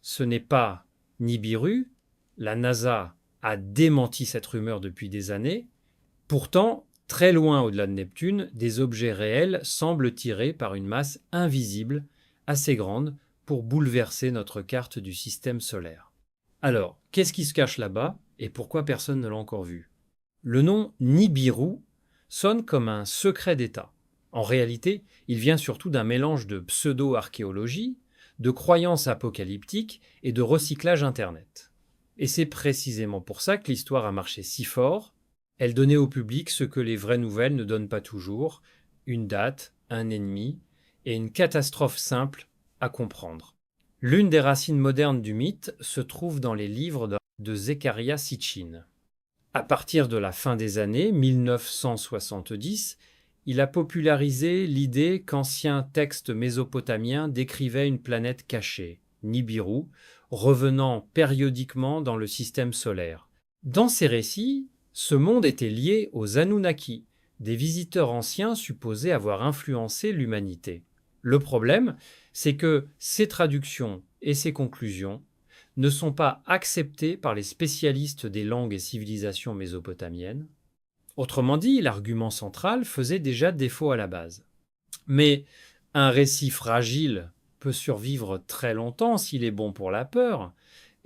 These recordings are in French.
ce n'est pas Nibiru. La NASA a démenti cette rumeur depuis des années. Pourtant, très loin au-delà de Neptune, des objets réels semblent tirés par une masse invisible, assez grande, pour bouleverser notre carte du système solaire. Alors, qu'est-ce qui se cache là-bas et pourquoi personne ne l'a encore vu? Le nom Nibiru sonne comme un secret d'État. En réalité, il vient surtout d'un mélange de pseudo-archéologie, de croyances apocalyptiques et de recyclage Internet. Et c'est précisément pour ça que l'histoire a marché si fort. Elle donnait au public ce que les vraies nouvelles ne donnent pas toujours, une date, un ennemi et une catastrophe simple à comprendre. L'une des racines modernes du mythe se trouve dans les livres de Zecharia Sitchin. À partir de la fin des années 1970, il a popularisé l'idée qu'anciens textes mésopotamiens décrivaient une planète cachée, Nibiru, revenant périodiquement dans le système solaire. Dans ces récits, ce monde était lié aux Anunnaki, des visiteurs anciens supposés avoir influencé l'humanité. Le problème, c'est que ces traductions et ces conclusions ne sont pas acceptées par les spécialistes des langues et civilisations mésopotamiennes. Autrement dit, l'argument central faisait déjà défaut à la base. Mais un récit fragile peut survivre très longtemps s'il est bon pour la peur,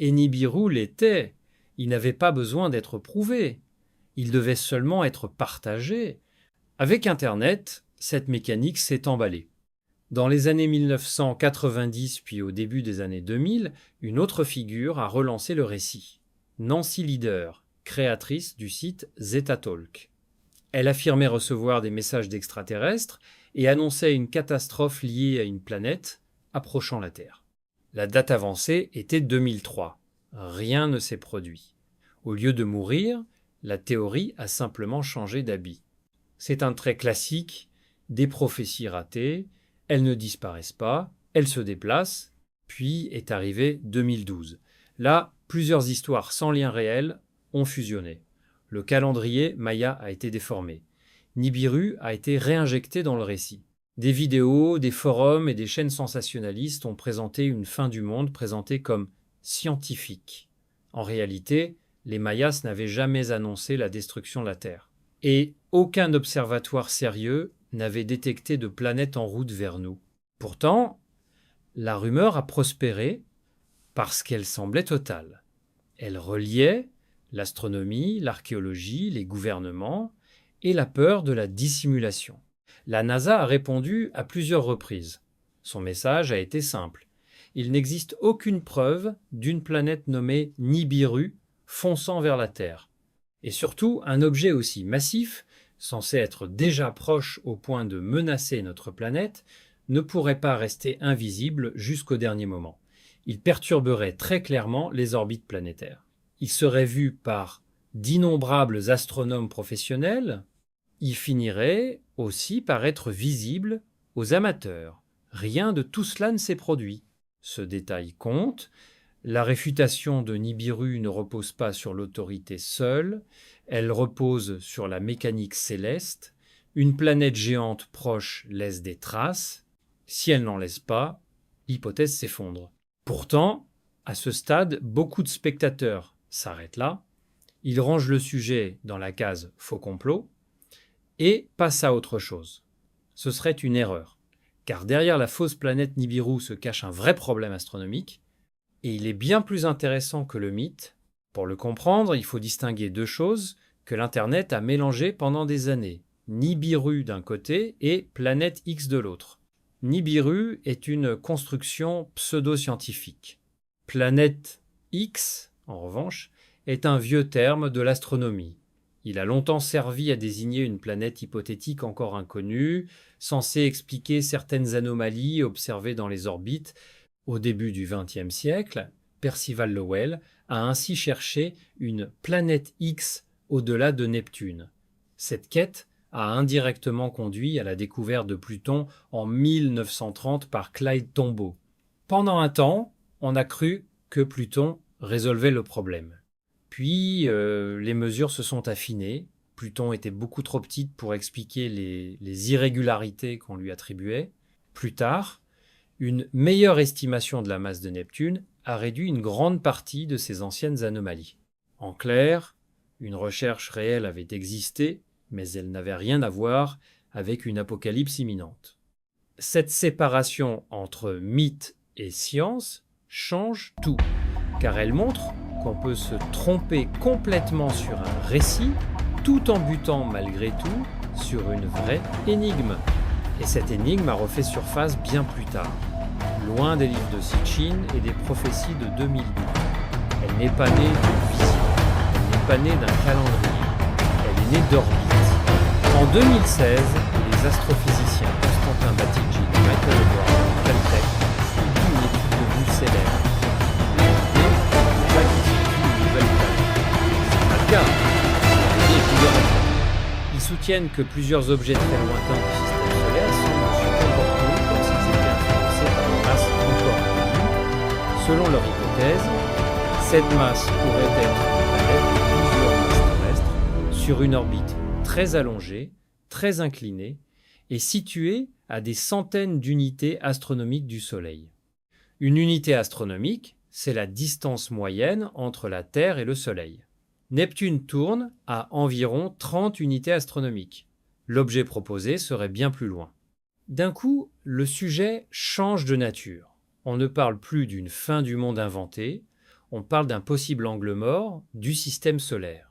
et Nibiru l'était. Il n'avait pas besoin d'être prouvé. Il devait seulement être partagé. Avec Internet, cette mécanique s'est emballée. Dans les années 1990 puis au début des années 2000, une autre figure a relancé le récit. Nancy Lieder, créatrice du site Zetatalk. Elle affirmait recevoir des messages d'extraterrestres et annonçait une catastrophe liée à une planète approchant la Terre. La date avancée était 2003. Rien ne s'est produit. Au lieu de mourir, la théorie a simplement changé d'habit. C'est un trait classique des prophéties ratées. Elles ne disparaissent pas, elles se déplacent, puis est arrivé 2012. Là, plusieurs histoires sans lien réel ont fusionné. Le calendrier Maya a été déformé. Nibiru a été réinjecté dans le récit. Des vidéos, des forums et des chaînes sensationnalistes ont présenté une fin du monde présentée comme scientifique. En réalité, les Mayas n'avaient jamais annoncé la destruction de la Terre. Et aucun observatoire sérieux n'avait détecté de planète en route vers nous. Pourtant, la rumeur a prospéré parce qu'elle semblait totale. Elle reliait l'astronomie, l'archéologie, les gouvernements et la peur de la dissimulation. La NASA a répondu à plusieurs reprises. Son message a été simple. Il n'existe aucune preuve d'une planète nommée Nibiru fonçant vers la Terre. Et surtout, un objet aussi massif, censé être déjà proche au point de menacer notre planète, ne pourrait pas rester invisible jusqu'au dernier moment. Il perturberait très clairement les orbites planétaires. Il serait vu par d'innombrables astronomes professionnels. Il finirait aussi par être visible aux amateurs. Rien de tout cela ne s'est produit. Ce détail compte. La réfutation de Nibiru ne repose pas sur l'autorité seule, elle repose sur la mécanique céleste. Une planète géante proche laisse des traces. Si elle n'en laisse pas, l'hypothèse s'effondre. Pourtant, à ce stade, beaucoup de spectateurs s'arrêtent là. Ils rangent le sujet dans la case faux complot et passent à autre chose. Ce serait une erreur, car derrière la fausse planète Nibiru se cache un vrai problème astronomique. Et il est bien plus intéressant que le mythe. Pour le comprendre, il faut distinguer deux choses que l'Internet a mélangées pendant des années. Nibiru d'un côté et Planète X de l'autre. Nibiru est une construction pseudo-scientifique. Planète X, en revanche, est un vieux terme de l'astronomie. Il a longtemps servi à désigner une planète hypothétique encore inconnue, censée expliquer certaines anomalies observées dans les orbites. Au début du XXe siècle, Percival Lowell a ainsi cherché une planète X au-delà de Neptune. Cette quête a indirectement conduit à la découverte de Pluton en 1930 par Clyde Tombaugh. Pendant un temps, on a cru que Pluton résolvait le problème. Puis, les mesures se sont affinées. Pluton était beaucoup trop petite pour expliquer les irrégularités qu'on lui attribuait. Plus tard, une meilleure estimation de la masse de Neptune a réduit une grande partie de ces anciennes anomalies. En clair, une recherche réelle avait existé, mais elle n'avait rien à voir avec une apocalypse imminente. Cette séparation entre mythe et science change tout, car elle montre qu'on peut se tromper complètement sur un récit, tout en butant malgré tout sur une vraie énigme. Et cette énigme a refait surface bien plus tard, loin des livres de Sitchin et des prophéties de 2012. Elle n'est pas née d'une vision, elle n'est pas née d'un calendrier, elle est née d'orbite. En 2016, les astrophysiciens Constantin Batygin et Michael Edwards de Caltech publient une étude devenue célèbre. L'idée n'est pas qu'ils aient vu une nouvelle planète. C'est pas le cas. L'idée est plus grande. Ils soutiennent que plusieurs objets très lointains du système solaire semblent se comporter comme s'ils étaient influencés par une masse encore inconnue. Selon leur hypothèse, cette masse pourrait être une planète de plusieurs masses terrestres sur une orbite très allongée, très inclinée et située à des centaines d'unités astronomiques du Soleil. Une unité astronomique, c'est la distance moyenne entre la Terre et le Soleil. Neptune tourne à environ 30 unités astronomiques. L'objet proposé serait bien plus loin. D'un coup, le sujet change de nature. On ne parle plus d'une fin du monde inventée, on parle d'un possible angle mort du système solaire.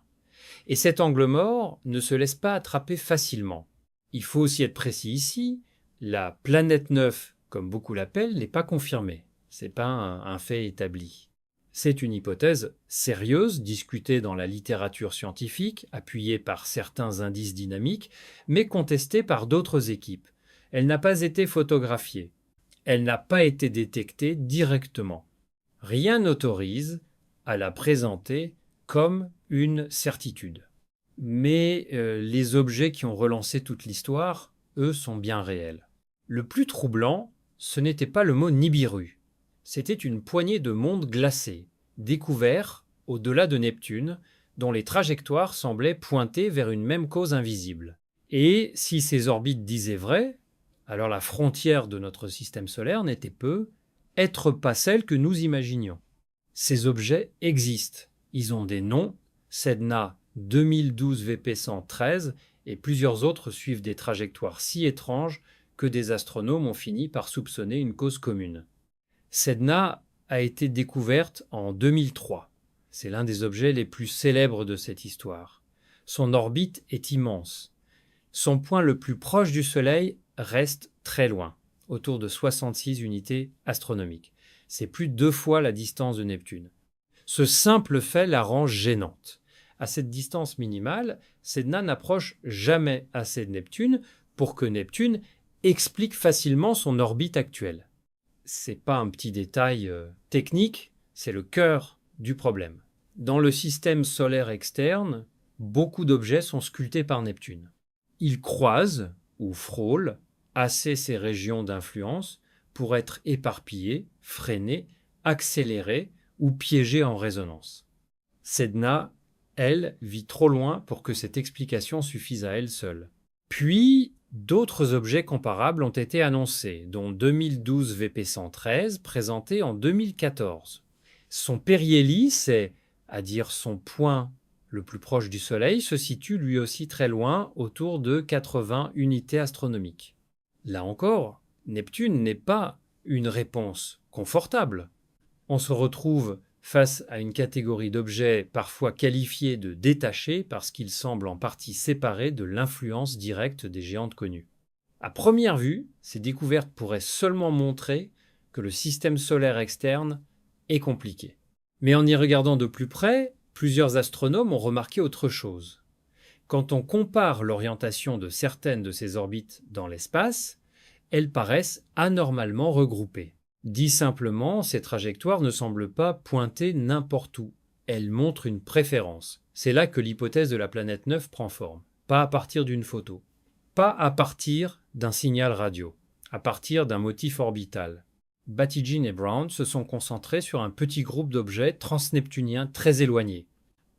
Et cet angle mort ne se laisse pas attraper facilement. Il faut aussi être précis ici, la planète 9, comme beaucoup l'appellent, n'est pas confirmée. Ce n'est pas un fait établi. C'est une hypothèse sérieuse, discutée dans la littérature scientifique, appuyée par certains indices dynamiques, mais contestée par d'autres équipes. Elle n'a pas été photographiée. Elle n'a pas été détectée directement. Rien n'autorise à la présenter comme une certitude. Mais les objets qui ont relancé toute l'histoire, eux, sont bien réels. Le plus troublant, ce n'était pas le mot Nibiru. C'était une poignée de mondes glacés, découverts au-delà de Neptune, dont les trajectoires semblaient pointer vers une même cause invisible. Et si ces orbites disaient vrai, alors la frontière de notre système solaire n'était être pas celle que nous imaginions. Ces objets existent. Ils ont des noms, Sedna 2012 VP113 et plusieurs autres suivent des trajectoires si étranges que des astronomes ont fini par soupçonner une cause commune. Sedna a été découverte en 2003. C'est l'un des objets les plus célèbres de cette histoire. Son orbite est immense. Son point le plus proche du Soleil reste très loin, autour de 66 unités astronomiques. C'est plus de 2 fois la distance de Neptune. Ce simple fait la rend gênante. À cette distance minimale, Sedna n'approche jamais assez de Neptune pour que Neptune explique facilement son orbite actuelle. C'est pas un petit détail technique, c'est le cœur du problème. Dans le système solaire externe, beaucoup d'objets sont sculptés par Neptune. Ils croisent ou frôlent assez ces régions d'influence pour être éparpillés, freinés, accélérés ou piégés en résonance. Sedna, elle, vit trop loin pour que cette explication suffise à elle seule. Puis, d'autres objets comparables ont été annoncés, dont 2012 VP113, présenté en 2014. Son périhélie, c'est-à-dire son point le plus proche du Soleil, se situe lui aussi très loin, autour de 80 unités astronomiques. Là encore, Neptune n'est pas une réponse confortable. On se retrouve face à une catégorie d'objets parfois qualifiés de détachés parce qu'ils semblent en partie séparés de l'influence directe des géantes connues. À première vue, ces découvertes pourraient seulement montrer que le système solaire externe est compliqué. Mais en y regardant de plus près, plusieurs astronomes ont remarqué autre chose. Quand on compare l'orientation de certaines de ces orbites dans l'espace, elles paraissent anormalement regroupées. Dit simplement, ces trajectoires ne semblent pas pointer n'importe où. Elles montrent une préférence. C'est là que l'hypothèse de la planète 9 prend forme. Pas à partir d'une photo. Pas à partir d'un signal radio. À partir d'un motif orbital. Batygin et Brown se sont concentrés sur un petit groupe d'objets transneptuniens très éloignés.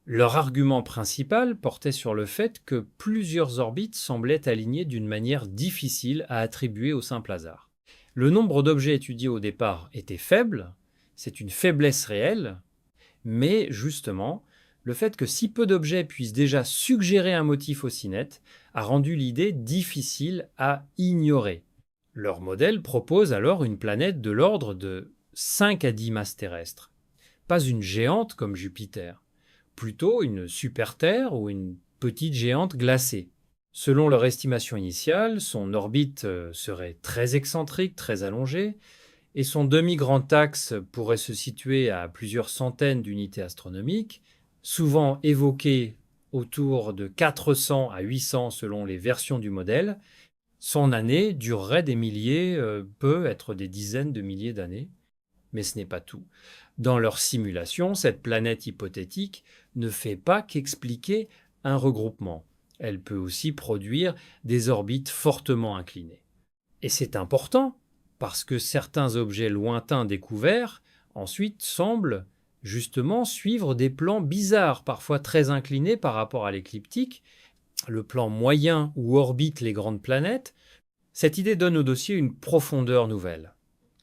Leur argument principal portait sur le fait que plusieurs orbites semblaient alignées d'une manière difficile à attribuer au simple hasard. Le nombre d'objets étudiés au départ était faible, c'est une faiblesse réelle, mais justement, le fait que si peu d'objets puissent déjà suggérer un motif aussi net a rendu l'idée difficile à ignorer. Leur modèle propose alors une planète de l'ordre de 5 à 10 masses terrestres. Pas une géante comme Jupiter, plutôt une super-Terre ou une petite géante glacée. Selon leur estimation initiale, son orbite serait très excentrique, très allongée, et son demi-grand axe pourrait se situer à plusieurs centaines d'unités astronomiques, souvent évoqué autour de 400 à 800 selon les versions du modèle. Son année durerait des milliers, peut être des dizaines de milliers d'années. Mais ce n'est pas tout. Dans leur simulation, cette planète hypothétique ne fait pas qu'expliquer un regroupement. Elle peut aussi produire des orbites fortement inclinées. Et c'est important, parce que certains objets lointains découverts, ensuite, semblent justement suivre des plans bizarres, parfois très inclinés par rapport à l'écliptique, le plan moyen où orbitent les grandes planètes. Cette idée donne au dossier une profondeur nouvelle.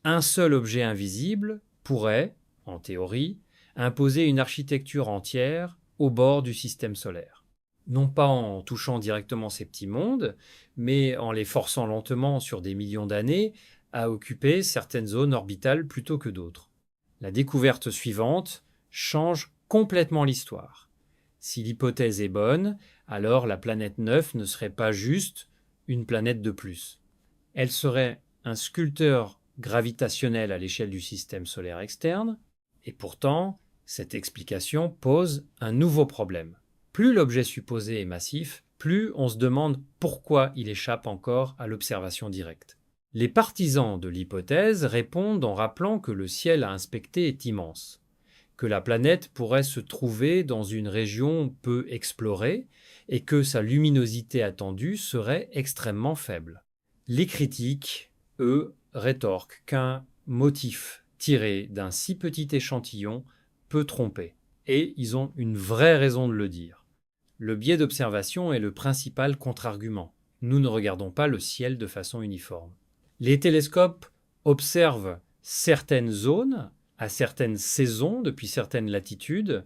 Un seul objet invisible pourrait, en théorie, imposer une architecture entière au bord du système solaire. Non pas en touchant directement ces petits mondes, mais en les forçant lentement sur des millions d'années à occuper certaines zones orbitales plutôt que d'autres. La découverte suivante change complètement l'histoire. Si l'hypothèse est bonne, alors la planète 9 ne serait pas juste une planète de plus. Elle serait un sculpteur gravitationnel à l'échelle du système solaire externe, et pourtant, cette explication pose un nouveau problème. Plus l'objet supposé est massif, plus on se demande pourquoi il échappe encore à l'observation directe. Les partisans de l'hypothèse répondent en rappelant que le ciel à inspecter est immense, que la planète pourrait se trouver dans une région peu explorée et que sa luminosité attendue serait extrêmement faible. Les critiques, eux, rétorquent qu'un motif tiré d'un si petit échantillon peut tromper. Et ils ont une vraie raison de le dire. Le biais d'observation est le principal contre-argument. Nous ne regardons pas le ciel de façon uniforme. Les télescopes observent certaines zones à certaines saisons depuis certaines latitudes,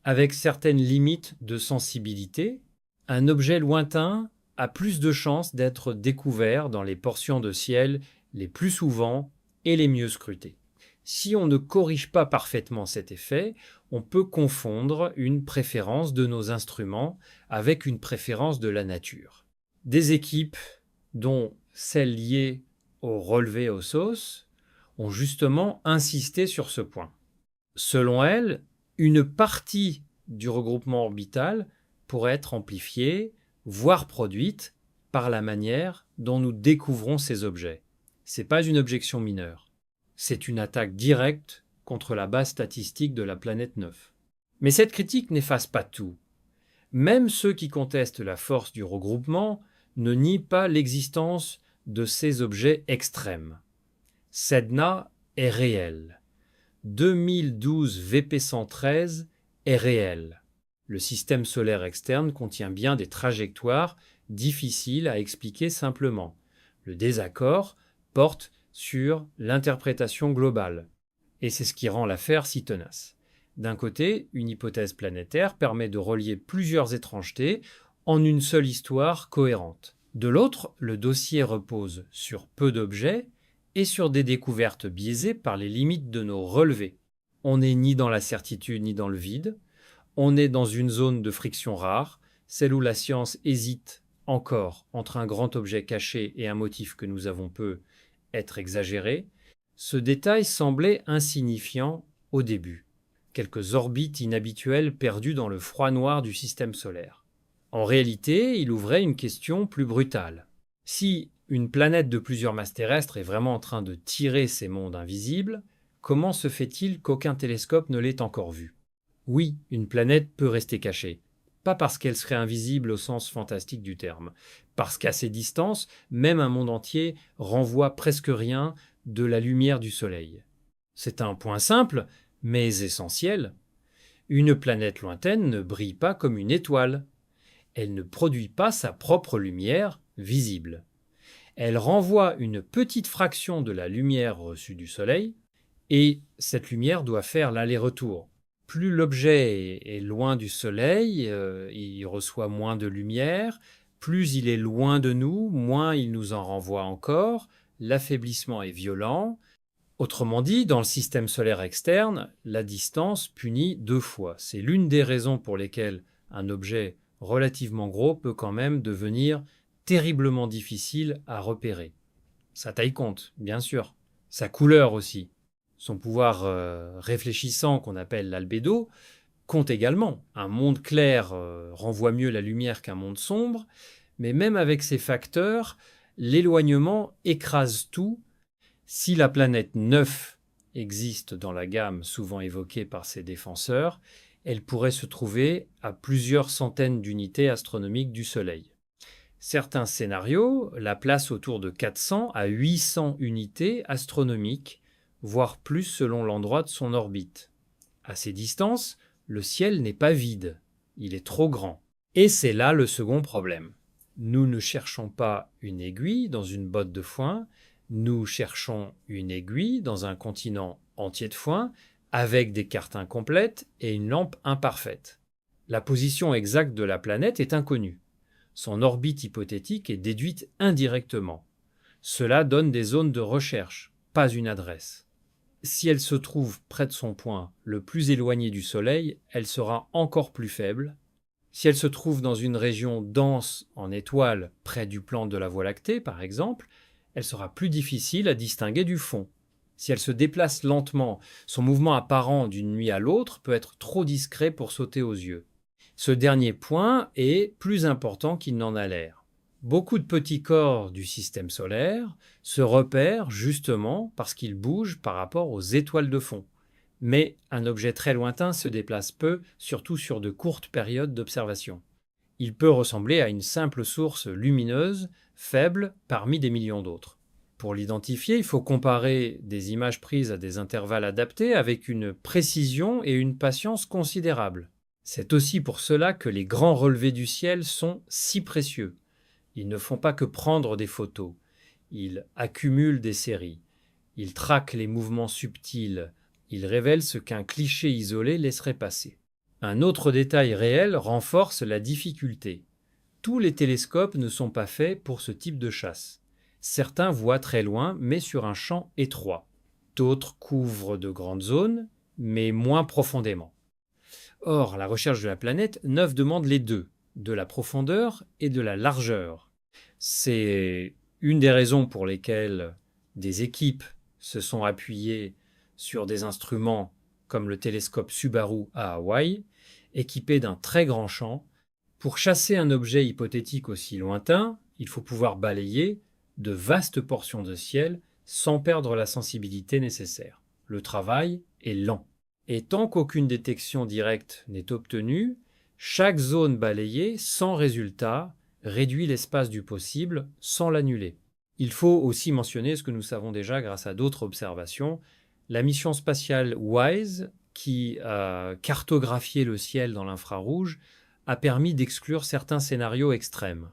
avec certaines limites de sensibilité. Un objet lointain a plus de chances d'être découvert dans les portions de ciel les plus souvent et les mieux scrutées. Si on ne corrige pas parfaitement cet effet, on peut confondre une préférence de nos instruments avec une préférence de la nature. Des équipes, dont celles liées au relevé Ossos, ont justement insisté sur ce point. Selon elles, une partie du regroupement orbital pourrait être amplifiée, voire produite, par la manière dont nous découvrons ces objets. Ce n'est pas une objection mineure. C'est une attaque directe contre la base statistique de la planète 9. Mais cette critique n'efface pas tout. Même ceux qui contestent la force du regroupement ne nient pas l'existence de ces objets extrêmes. Sedna est réel. 2012 VP113 est réel. Le système solaire externe contient bien des trajectoires difficiles à expliquer simplement. Le désaccord porte sur l'interprétation globale. Et c'est ce qui rend l'affaire si tenace. D'un côté, une hypothèse planétaire permet de relier plusieurs étrangetés en une seule histoire cohérente. De l'autre, le dossier repose sur peu d'objets et sur des découvertes biaisées par les limites de nos relevés. On n'est ni dans la certitude ni dans le vide, on est dans une zone de friction rare, celle où la science hésite encore entre un grand objet caché et un motif que nous avons peu être exagéré. Ce détail semblait insignifiant au début, quelques orbites inhabituelles perdues dans le froid noir du système solaire. En réalité, il ouvrait une question plus brutale. Si une planète de plusieurs masses terrestres est vraiment en train de tirer ces mondes invisibles, comment se fait-il qu'aucun télescope ne l'ait encore vue ? Oui, une planète peut rester cachée. Pas parce qu'elle serait invisible au sens fantastique du terme, parce qu'à ces distances, même un monde entier renvoie presque rien de la lumière du Soleil. C'est un point simple, mais essentiel. Une planète lointaine ne brille pas comme une étoile. Elle ne produit pas sa propre lumière visible. Elle renvoie une petite fraction de la lumière reçue du Soleil, Et cette lumière doit faire l'aller-retour. Plus l'objet est loin du Soleil, il reçoit moins de lumière. Plus il est loin de nous, moins il nous en renvoie encore. L'affaiblissement est violent. Autrement dit, dans le système solaire externe, la distance punit 2 fois. C'est l'une des raisons pour lesquelles un objet relativement gros peut quand même devenir terriblement difficile à repérer. Sa taille compte, bien sûr. Sa couleur aussi. Son pouvoir réfléchissant, qu'on appelle l'albédo, compte également. Un monde clair renvoie mieux la lumière qu'un monde sombre, mais même avec ces facteurs, l'éloignement écrase tout. Si la planète 9 existe dans la gamme souvent évoquée par ses défenseurs, elle pourrait se trouver à plusieurs centaines d'unités astronomiques du Soleil. Certains scénarios la placent autour de 400 à 800 unités astronomiques, voire plus selon l'endroit de son orbite. À ces distances, le ciel n'est pas vide, il est trop grand. Et c'est là le second problème. Nous ne cherchons pas une aiguille dans une botte de foin, nous cherchons une aiguille dans un continent entier de foin, avec des cartes incomplètes et une lampe imparfaite. La position exacte de la planète est inconnue. Son orbite hypothétique est déduite indirectement. Cela donne des zones de recherche, pas une adresse. Si elle se trouve près de son point le plus éloigné du Soleil, elle sera encore plus faible. Si elle se trouve dans une région dense en étoiles, près du plan de la Voie lactée par exemple, elle sera plus difficile à distinguer du fond. Si elle se déplace lentement, son mouvement apparent d'une nuit à l'autre peut être trop discret pour sauter aux yeux. Ce dernier point est plus important qu'il n'en a l'air. Beaucoup de petits corps du système solaire se repèrent justement parce qu'ils bougent par rapport aux étoiles de fond. Mais un objet très lointain se déplace peu, surtout sur de courtes périodes d'observation. Il peut ressembler à une simple source lumineuse, faible parmi des millions d'autres. Pour l'identifier, il faut comparer des images prises à des intervalles adaptés avec une précision et une patience considérables. C'est aussi pour cela que les grands relevés du ciel sont si précieux. Ils ne font pas que prendre des photos, ils accumulent des séries, ils traquent les mouvements subtils, ils révèlent ce qu'un cliché isolé laisserait passer. Un autre détail réel renforce la difficulté. Tous les télescopes ne sont pas faits pour ce type de chasse. Certains voient très loin, mais sur un champ étroit. D'autres couvrent de grandes zones, mais moins profondément. Or, la recherche de la planète 9 demande les deux, de la profondeur et de la largeur. C'est une des raisons pour lesquelles des équipes se sont appuyées sur des instruments comme le télescope Subaru à Hawaï, équipé d'un très grand champ. Pour chasser un objet hypothétique aussi lointain, il faut pouvoir balayer de vastes portions de ciel sans perdre la sensibilité nécessaire. Le travail est lent. Et tant qu'aucune détection directe n'est obtenue, chaque zone balayée sans résultat réduit l'espace du possible sans l'annuler. Il faut aussi mentionner ce que nous savons déjà grâce à d'autres observations. La mission spatiale WISE, qui a cartographié le ciel dans l'infrarouge, a permis d'exclure certains scénarios extrêmes.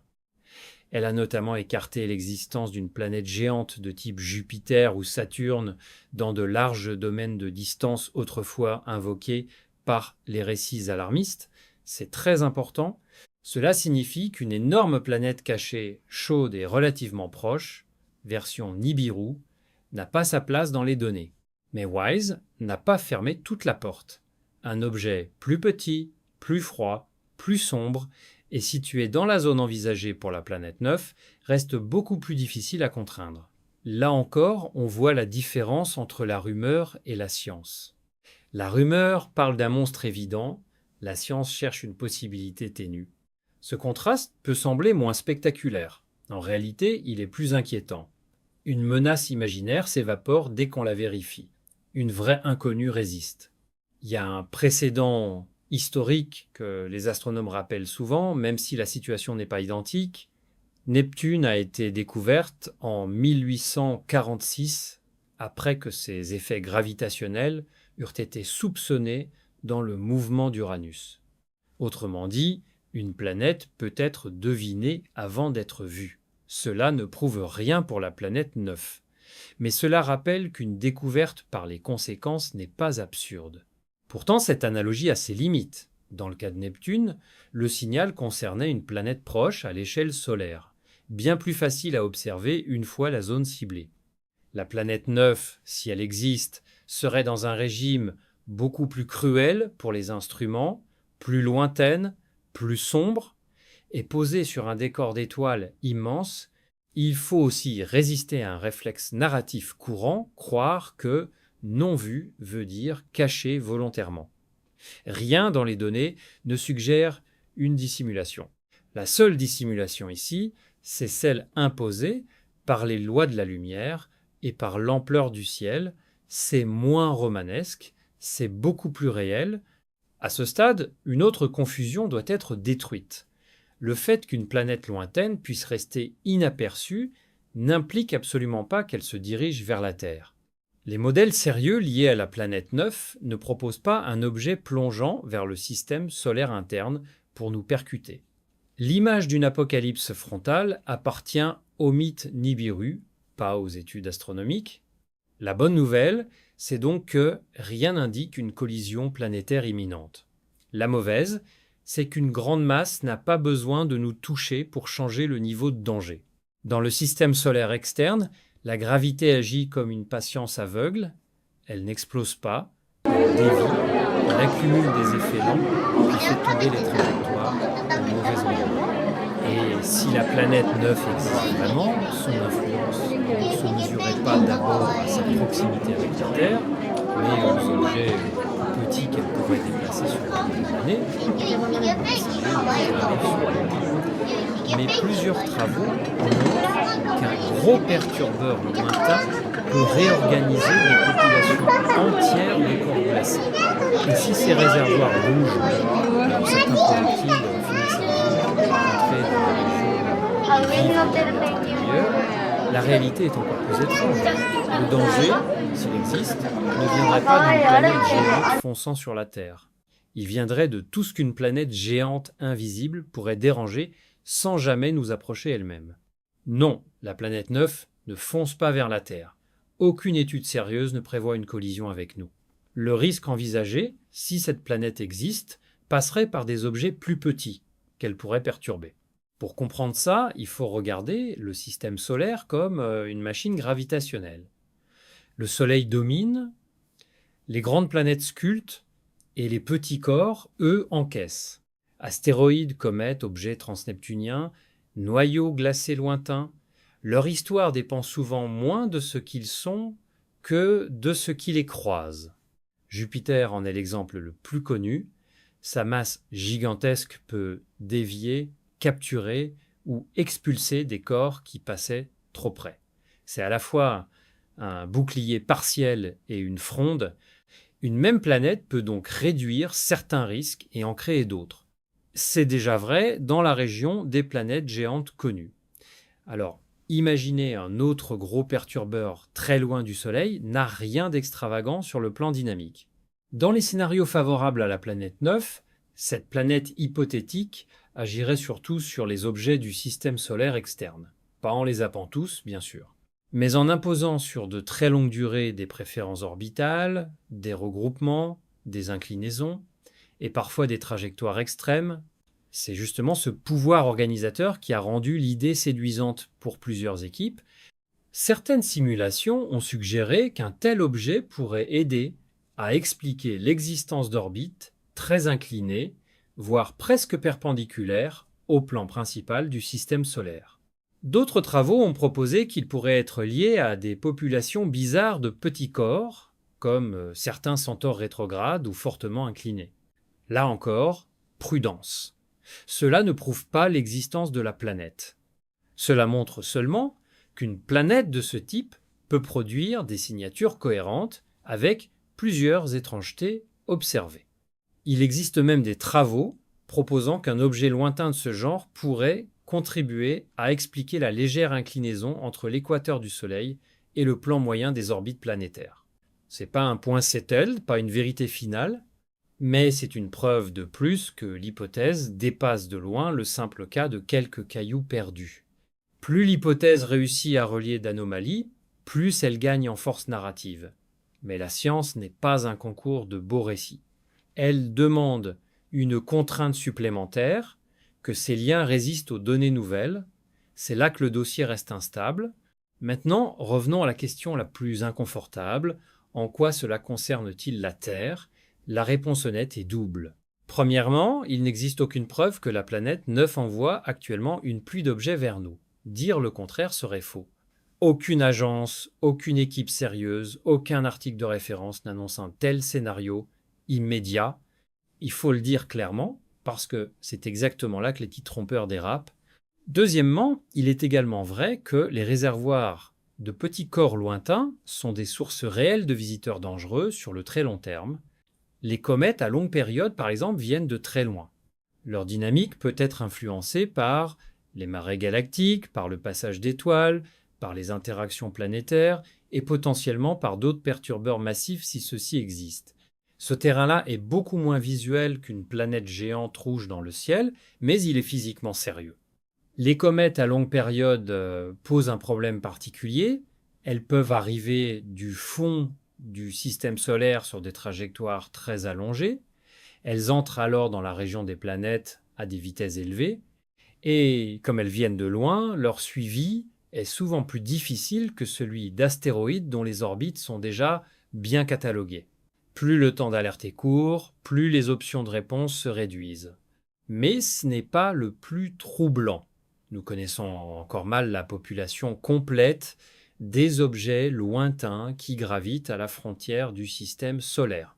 Elle a notamment écarté l'existence d'une planète géante de type Jupiter ou Saturne dans de larges domaines de distance autrefois invoqués par les récits alarmistes. C'est très important. Cela signifie qu'une énorme planète cachée, chaude et relativement proche, version Nibiru, n'a pas sa place dans les données. Mais WISE n'a pas fermé toute la porte. Un objet plus petit, plus froid, plus sombre et situé dans la zone envisagée pour la planète 9 reste beaucoup plus difficile à contraindre. Là encore, on voit la différence entre la rumeur et la science. La rumeur parle d'un monstre évident, la science cherche une possibilité ténue. Ce contraste peut sembler moins spectaculaire. En réalité, il est plus inquiétant. Une menace imaginaire s'évapore dès qu'on la vérifie. Une vraie inconnue résiste. Il y a un précédent historique que les astronomes rappellent souvent, même si la situation n'est pas identique. Neptune a été découverte en 1846, après que ses effets gravitationnels eurent été soupçonnés dans le mouvement d'Uranus. Autrement dit, une planète peut être devinée avant d'être vue. Cela ne prouve rien pour la planète 9. Mais cela rappelle qu'une découverte par les conséquences n'est pas absurde. Pourtant, cette analogie a ses limites. Dans le cas de Neptune, le signal concernait une planète proche à l'échelle solaire, bien plus facile à observer une fois la zone ciblée. La planète 9, si elle existe, serait dans un régime beaucoup plus cruel pour les instruments, plus lointaine, plus sombre, et posée sur un décor d'étoiles immense. Il faut aussi résister à un réflexe narratif courant, croire que non vu veut dire caché volontairement. Rien dans les données ne suggère une dissimulation. La seule dissimulation ici, c'est celle imposée par les lois de la lumière et par l'ampleur du ciel. C'est moins romanesque, c'est beaucoup plus réel. À ce stade, une autre confusion doit être détruite. Le fait qu'une planète lointaine puisse rester inaperçue n'implique absolument pas qu'elle se dirige vers la Terre. Les modèles sérieux liés à la planète 9 ne proposent pas un objet plongeant vers le système solaire interne pour nous percuter. L'image d'une apocalypse frontale appartient au mythe Nibiru, pas aux études astronomiques. La bonne nouvelle, c'est donc que rien n'indique une collision planétaire imminente. La mauvaise, c'est qu'une grande masse n'a pas besoin de nous toucher pour changer le niveau de danger. Dans le système solaire externe, la gravité agit comme une patience aveugle, elle n'explose pas, elle dévie, elle accumule des effets lents qui fait tomber les trajectoires au mauvais endroit. Et si la planète 9 existe vraiment, son influence ne se mesurait pas d'abord à sa proximité avec la Terre, mais aux objets petits qu'elle pourrait déplacer sur l'année. Mais plusieurs travaux montrent qu'un gros perturbeur lointain peut réorganiser des populations entières de corps glacés. Et si ces réservoirs bougent, alors certains projectiles finissent par rentrer dans les régions intérieures, la réalité est encore plus étrange. Le danger, s'il existe, ne viendrait pas d'une planète géante fonçant sur la Terre. Il viendrait de tout ce qu'une planète géante invisible pourrait déranger sans jamais nous approcher elle-même. Non, la planète 9 ne fonce pas vers la Terre. Aucune étude sérieuse ne prévoit une collision avec nous. Le risque envisagé, si cette planète existe, passerait par des objets plus petits qu'elle pourrait perturber. Pour comprendre ça, il faut regarder le système solaire comme une machine gravitationnelle. Le Soleil domine, les grandes planètes sculptent et les petits corps, eux, encaissent. Astéroïdes, comètes, objets transneptuniens, noyaux glacés lointains, leur histoire dépend souvent moins de ce qu'ils sont que de ce qui les croise. Jupiter en est l'exemple le plus connu. Sa masse gigantesque peut dévier, capturer ou expulser des corps qui passaient trop près. C'est à la fois un bouclier partiel et une fronde. Une même planète peut donc réduire certains risques et en créer d'autres. C'est déjà vrai dans la région des planètes géantes connues. Alors, imaginer un autre gros perturbeur très loin du Soleil n'a rien d'extravagant sur le plan dynamique. Dans les scénarios favorables à la planète 9, cette planète hypothétique agirait surtout sur les objets du système solaire externe. Pas en les zappant tous, bien sûr. Mais en imposant sur de très longues durées des préférences orbitales, des regroupements, des inclinaisons, et parfois des trajectoires extrêmes. C'est justement ce pouvoir organisateur qui a rendu l'idée séduisante pour plusieurs équipes. Certaines simulations ont suggéré qu'un tel objet pourrait aider à expliquer l'existence d'orbites très inclinées, voire presque perpendiculaires au plan principal du système solaire. D'autres travaux ont proposé qu'il pourrait être lié à des populations bizarres de petits corps, comme certains centaures rétrogrades ou fortement inclinés. Là encore, prudence. Cela ne prouve pas l'existence de la planète. Cela montre seulement qu'une planète de ce type peut produire des signatures cohérentes avec plusieurs étrangetés observées. Il existe même des travaux proposant qu'un objet lointain de ce genre pourrait contribuer à expliquer la légère inclinaison entre l'équateur du Soleil et le plan moyen des orbites planétaires. C'est pas un point settled, pas une vérité finale, mais c'est une preuve de plus que l'hypothèse dépasse de loin le simple cas de quelques cailloux perdus. Plus l'hypothèse réussit à relier d'anomalies, plus elle gagne en force narrative. Mais la science n'est pas un concours de beaux récits. Elle demande une contrainte supplémentaire, que ces liens résistent aux données nouvelles. C'est là que le dossier reste instable. Maintenant, revenons à la question la plus inconfortable. En quoi cela concerne-t-il la Terre? La réponse honnête est double. Premièrement, il n'existe aucune preuve que la planète Neuf envoie actuellement une pluie d'objets vers nous. Dire le contraire serait faux. Aucune agence, aucune équipe sérieuse, aucun article de référence n'annonce un tel scénario immédiat. Il faut le dire clairement, parce que c'est exactement là que les titres trompeurs dérapent. Deuxièmement, il est également vrai que les réservoirs de petits corps lointains sont des sources réelles de visiteurs dangereux sur le très long terme. Les comètes à longue période, par exemple, viennent de très loin. Leur dynamique peut être influencée par les marées galactiques, par le passage d'étoiles, par les interactions planétaires et potentiellement par d'autres perturbeurs massifs si ceux-ci existent. Ce terrain-là est beaucoup moins visuel qu'une planète géante rouge dans le ciel, mais il est physiquement sérieux. Les comètes à longue période posent un problème particulier. Elles peuvent arriver du fond du système solaire sur des trajectoires très allongées. Elles entrent alors dans la région des planètes à des vitesses élevées. Et comme elles viennent de loin, leur suivi est souvent plus difficile que celui d'astéroïdes dont les orbites sont déjà bien cataloguées. Plus le temps d'alerte est court, plus les options de réponse se réduisent. Mais ce n'est pas le plus troublant. Nous connaissons encore mal la population complète des objets lointains qui gravitent à la frontière du système solaire.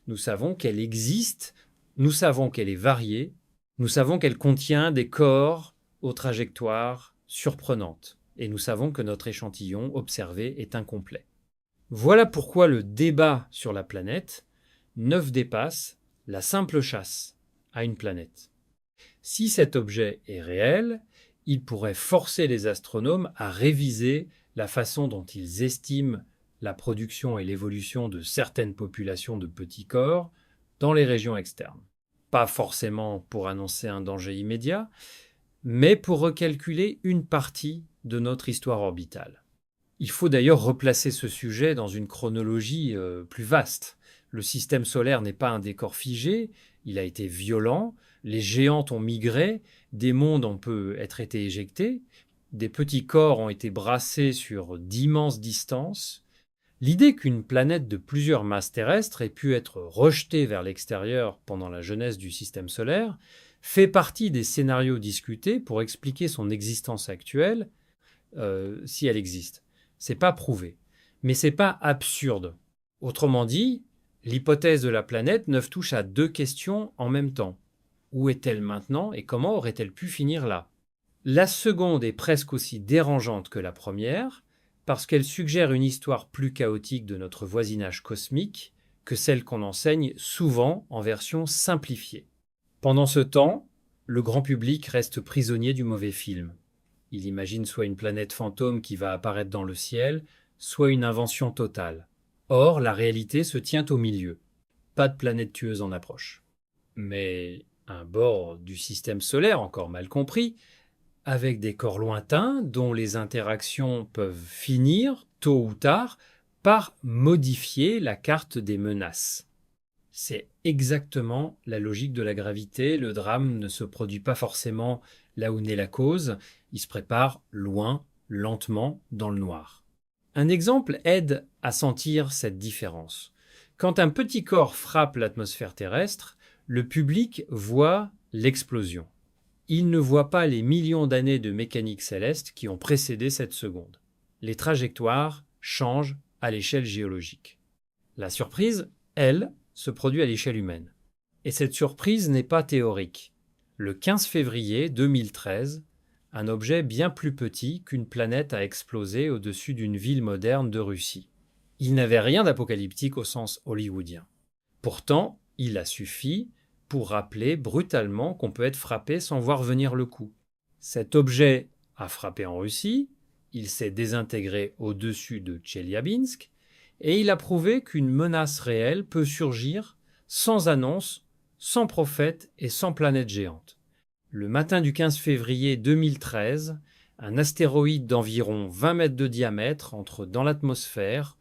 Nous savons qu'elle existe, nous savons qu'elle est variée, nous savons qu'elle contient des corps aux trajectoires surprenantes, et nous savons que notre échantillon observé est incomplet. Voilà pourquoi le débat sur la planète Neuf dépasse la simple chasse à une planète. Si cet objet est réel, il pourrait forcer les astronomes à réviser la façon dont ils estiment la production et l'évolution de certaines populations de petits corps dans les régions externes. Pas forcément pour annoncer un danger immédiat, mais pour recalculer une partie de notre histoire orbitale. Il faut d'ailleurs replacer ce sujet dans une chronologie plus vaste. Le système solaire n'est pas un décor figé, il a été violent, les géantes ont migré, des mondes ont pu être été éjectés, des petits corps ont été brassés sur d'immenses distances. L'idée qu'une planète de plusieurs masses terrestres ait pu être rejetée vers l'extérieur pendant la jeunesse du système solaire fait partie des scénarios discutés pour expliquer son existence actuelle, si elle existe. C'est pas prouvé, mais c'est pas absurde. Autrement dit, l'hypothèse de la planète Neuf touche à deux questions en même temps. Où est-elle maintenant et comment aurait-elle pu finir là? La seconde est presque aussi dérangeante que la première, parce qu'elle suggère une histoire plus chaotique de notre voisinage cosmique que celle qu'on enseigne souvent en version simplifiée. Pendant ce temps, le grand public reste prisonnier du mauvais film. Il imagine soit une planète fantôme qui va apparaître dans le ciel, soit une invention totale. Or, la réalité se tient au milieu. Pas de planète tueuse en approche. Mais un bord du système solaire, encore mal compris, avec des corps lointains dont les interactions peuvent finir, tôt ou tard, par modifier la carte des menaces. C'est exactement la logique de la gravité. Le drame ne se produit pas forcément là où naît la cause, il se prépare loin, lentement, dans le noir. Un exemple aide à sentir cette différence. Quand un petit corps frappe l'atmosphère terrestre, le public voit l'explosion. Il ne voit pas les millions d'années de mécanique céleste qui ont précédé cette seconde. Les trajectoires changent à l'échelle géologique. La surprise, elle, se produit à l'échelle humaine. Et cette surprise n'est pas théorique. Le 15 février 2013, un objet bien plus petit qu'une planète a explosé au-dessus d'une ville moderne de Russie. Il n'avait rien d'apocalyptique au sens hollywoodien. Pourtant, il a suffi pour rappeler brutalement qu'on peut être frappé sans voir venir le coup. Cet objet a frappé en Russie, il s'est désintégré au-dessus de Tcheliabinsk, et il a prouvé qu'une menace réelle peut surgir sans annonce, sans prophète et sans planète géante. Le matin du 15 février 2013 Un astéroïde d'environ 20 mètres de diamètre entre dans l'atmosphère.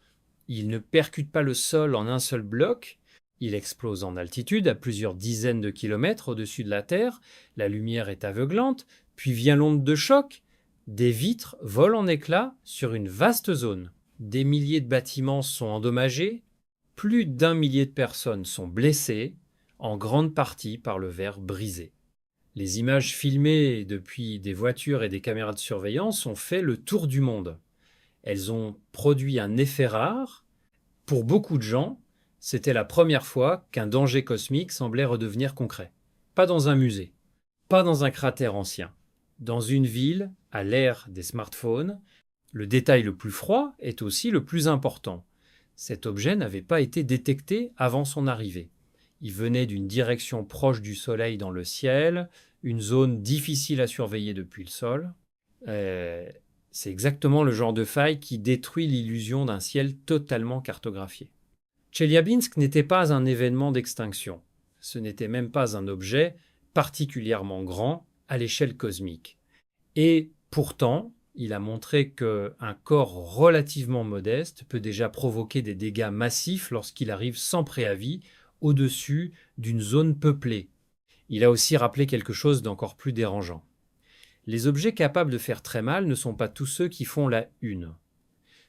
Il ne percute pas le sol en un seul bloc. Il explose en altitude à plusieurs dizaines de kilomètres au-dessus de la Terre. La lumière est aveuglante. Puis vient l'onde de choc. Des vitres volent en éclats sur une vaste zone. Des milliers de bâtiments sont endommagés. Plus d'1 millier de personnes sont blessées, en grande partie par le verre brisé. Les images filmées depuis des voitures et des caméras de surveillance ont fait le tour du monde. Elles ont produit un effet rare. Pour beaucoup de gens, c'était la première fois qu'un danger cosmique semblait redevenir concret. Pas dans un musée, pas dans un cratère ancien. Dans une ville, à l'ère des smartphones, le détail le plus froid est aussi le plus important. Cet objet n'avait pas été détecté avant son arrivée. Il venait d'une direction proche du Soleil dans le ciel, une zone difficile à surveiller depuis le sol. C'est exactement le genre de faille qui détruit l'illusion d'un ciel totalement cartographié. Tcheliabinsk n'était pas un événement d'extinction. Ce n'était même pas un objet particulièrement grand à l'échelle cosmique. Et pourtant, il a montré qu'un corps relativement modeste peut déjà provoquer des dégâts massifs lorsqu'il arrive sans préavis au-dessus d'une zone peuplée. Il a aussi rappelé quelque chose d'encore plus dérangeant. Les objets capables de faire très mal ne sont pas tous ceux qui font la une.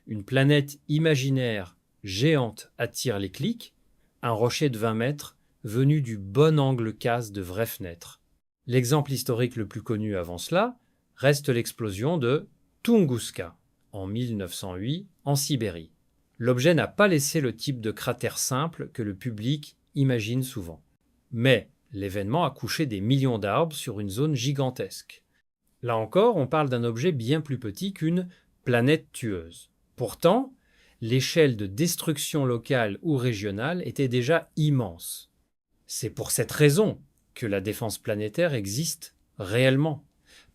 Une planète imaginaire géante attire les clics, un rocher de 20 mètres venu du bon angle casse devrait fenêtre. L'exemple historique le plus connu avant cela reste l'explosion de Tunguska en 1908 en Sibérie. L'objet n'a pas laissé le type de cratère simple que le public imagine souvent. Mais l'événement a couché des millions d'arbres sur une zone gigantesque. Là encore, on parle d'un objet bien plus petit qu'une planète tueuse. Pourtant, l'échelle de destruction locale ou régionale était déjà immense. C'est pour cette raison que la défense planétaire existe réellement.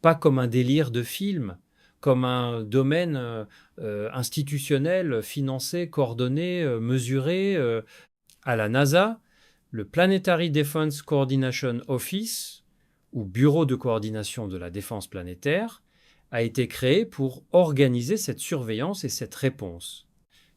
Pas comme un délire de film, comme un domaine institutionnel, financé, coordonné, mesuré. À la NASA, le Planetary Defense Coordination Office, ou Bureau de coordination de la défense planétaire, a été créé pour organiser cette surveillance et cette réponse.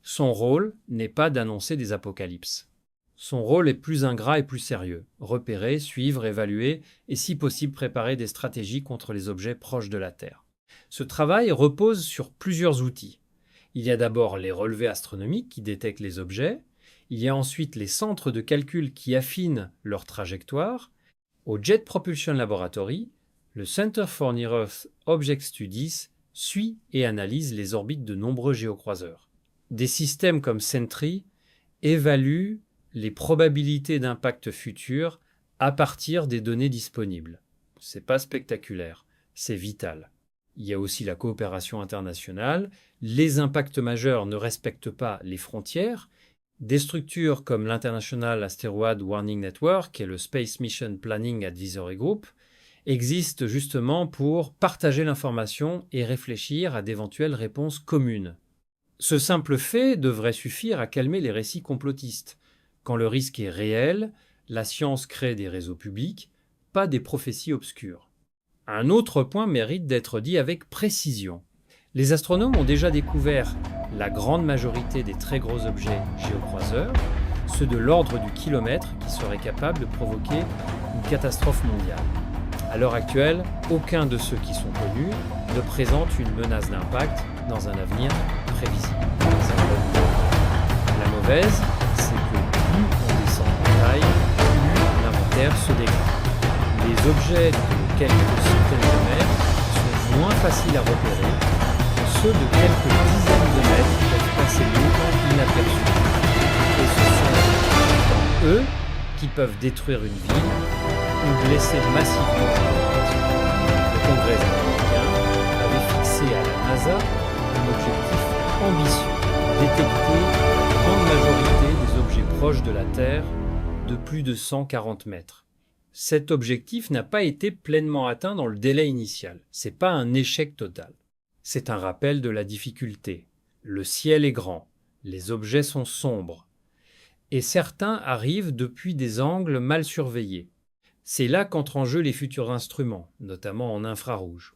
Son rôle n'est pas d'annoncer des apocalypses. Son rôle est plus ingrat et plus sérieux. Repérer, suivre, évaluer et si possible préparer des stratégies contre les objets proches de la Terre. Ce travail repose sur plusieurs outils. Il y a d'abord les relevés astronomiques qui détectent les objets. Il y a ensuite les centres de calcul qui affinent leur trajectoire. Au Jet Propulsion Laboratory, le Center for Near-Earth Object Studies suit et analyse les orbites de nombreux géocroiseurs. Des systèmes comme Sentry évaluent les probabilités d'impact futur à partir des données disponibles. C'est pas spectaculaire, c'est vital. Il y a aussi la coopération internationale. Les impacts majeurs ne respectent pas les frontières. Des structures comme l'International Asteroid Warning Network et le Space Mission Planning Advisory Group existent justement pour partager l'information et réfléchir à d'éventuelles réponses communes. Ce simple fait devrait suffire à calmer les récits complotistes. Quand le risque est réel, la science crée des réseaux publics, pas des prophéties obscures. Un autre point mérite d'être dit avec précision. Les astronomes ont déjà découvert la grande majorité des très gros objets géocroiseurs, ceux de l'ordre du kilomètre qui seraient capables de provoquer une catastrophe mondiale. À l'heure actuelle, aucun de ceux qui sont connus ne présente une menace d'impact dans un avenir prévisible. C'est la bonne nouvelle. La mauvaise, c'est que plus on descend en taille, plus l'inventaire se dégrade. Les objets de quelques centaines de mètres sont moins faciles à repérer. Ceux de quelques dizaines de mètres peuvent passer longtemps inaperçus. Et ce sont eux qui peuvent détruire une ville ou blesser massivement une population. Le Congrès américain avait fixé à la NASA un objectif ambitieux, détecter la grande majorité des objets proches de la Terre de plus de 140 mètres. Cet objectif n'a pas été pleinement atteint dans le délai initial. Ce n'est pas un échec total. C'est un rappel de la difficulté. Le ciel est grand, les objets sont sombres, et certains arrivent depuis des angles mal surveillés. C'est là qu'entrent en jeu les futurs instruments, notamment en infrarouge.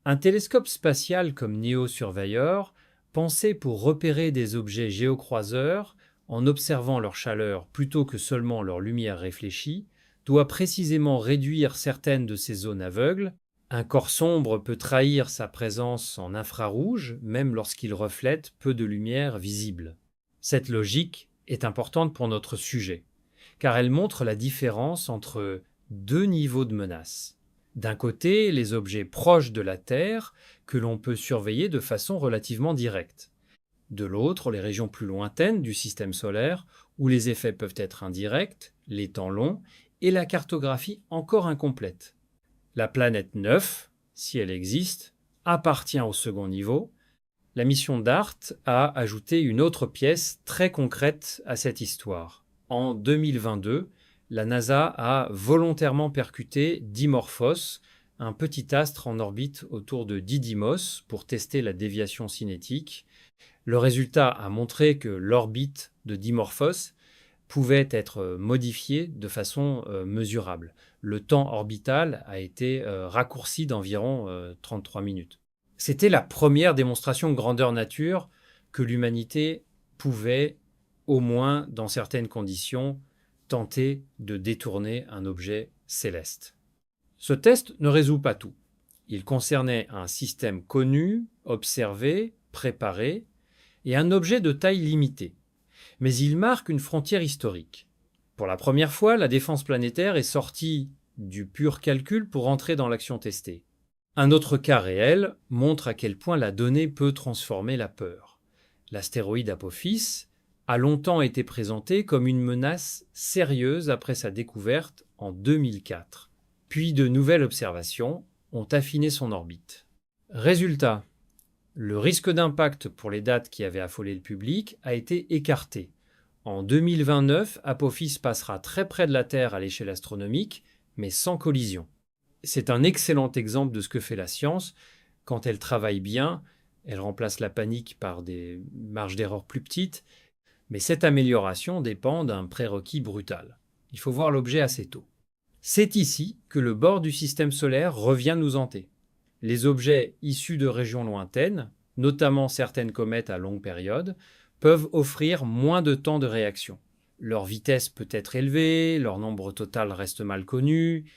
Un télescope spatial comme NEO Surveyor, pensé pour repérer des objets géocroiseurs en observant leur chaleur plutôt que seulement leur lumière réfléchie, doit précisément réduire certaines de ces zones aveugles. Un corps sombre peut trahir sa présence en infrarouge, même lorsqu'il reflète peu de lumière visible. Cette logique est importante pour notre sujet, car elle montre la différence entre deux niveaux de menace. D'un côté, les objets proches de la Terre que l'on peut surveiller de façon relativement directe. De l'autre, les régions plus lointaines du système solaire, où les effets peuvent être indirects, les temps longs, et la cartographie encore incomplète. La planète 9, si elle existe, appartient au second niveau. La mission DART a ajouté une autre pièce très concrète à cette histoire. En 2022, la NASA a volontairement percuté Dimorphos, un petit astre en orbite autour de Didymos, pour tester la déviation cinétique. Le résultat a montré que l'orbite de Dimorphos pouvait être modifiée de façon mesurable. Le temps orbital a été raccourci d'environ 33 minutes. C'était la première démonstration grandeur nature que l'humanité pouvait, au moins dans certaines conditions, tenter de détourner un objet céleste. Ce test ne résout pas tout. Il concernait un système connu, observé, préparé, et un objet de taille limitée. Mais il marque une frontière historique. Pour la première fois, la défense planétaire est sortie du pur calcul pour entrer dans l'action testée. Un autre cas réel montre à quel point la donnée peut transformer la peur. L'astéroïde Apophis a longtemps été présenté comme une menace sérieuse après sa découverte en 2004. Puis de nouvelles observations ont affiné son orbite. Résultat, le risque d'impact pour les dates qui avaient affolé le public a été écarté. En 2029, Apophis passera très près de la Terre à l'échelle astronomique, mais sans collision. C'est un excellent exemple de ce que fait la science. Quand elle travaille bien, elle remplace la panique par des marges d'erreur plus petites, mais cette amélioration dépend d'un prérequis brutal. Il faut voir l'objet assez tôt. C'est ici que le bord du système solaire revient nous hanter. Les objets issus de régions lointaines, notamment certaines comètes à longue période, peuvent offrir moins de temps de réaction. Leur vitesse peut être élevée, leur nombre total reste mal connu,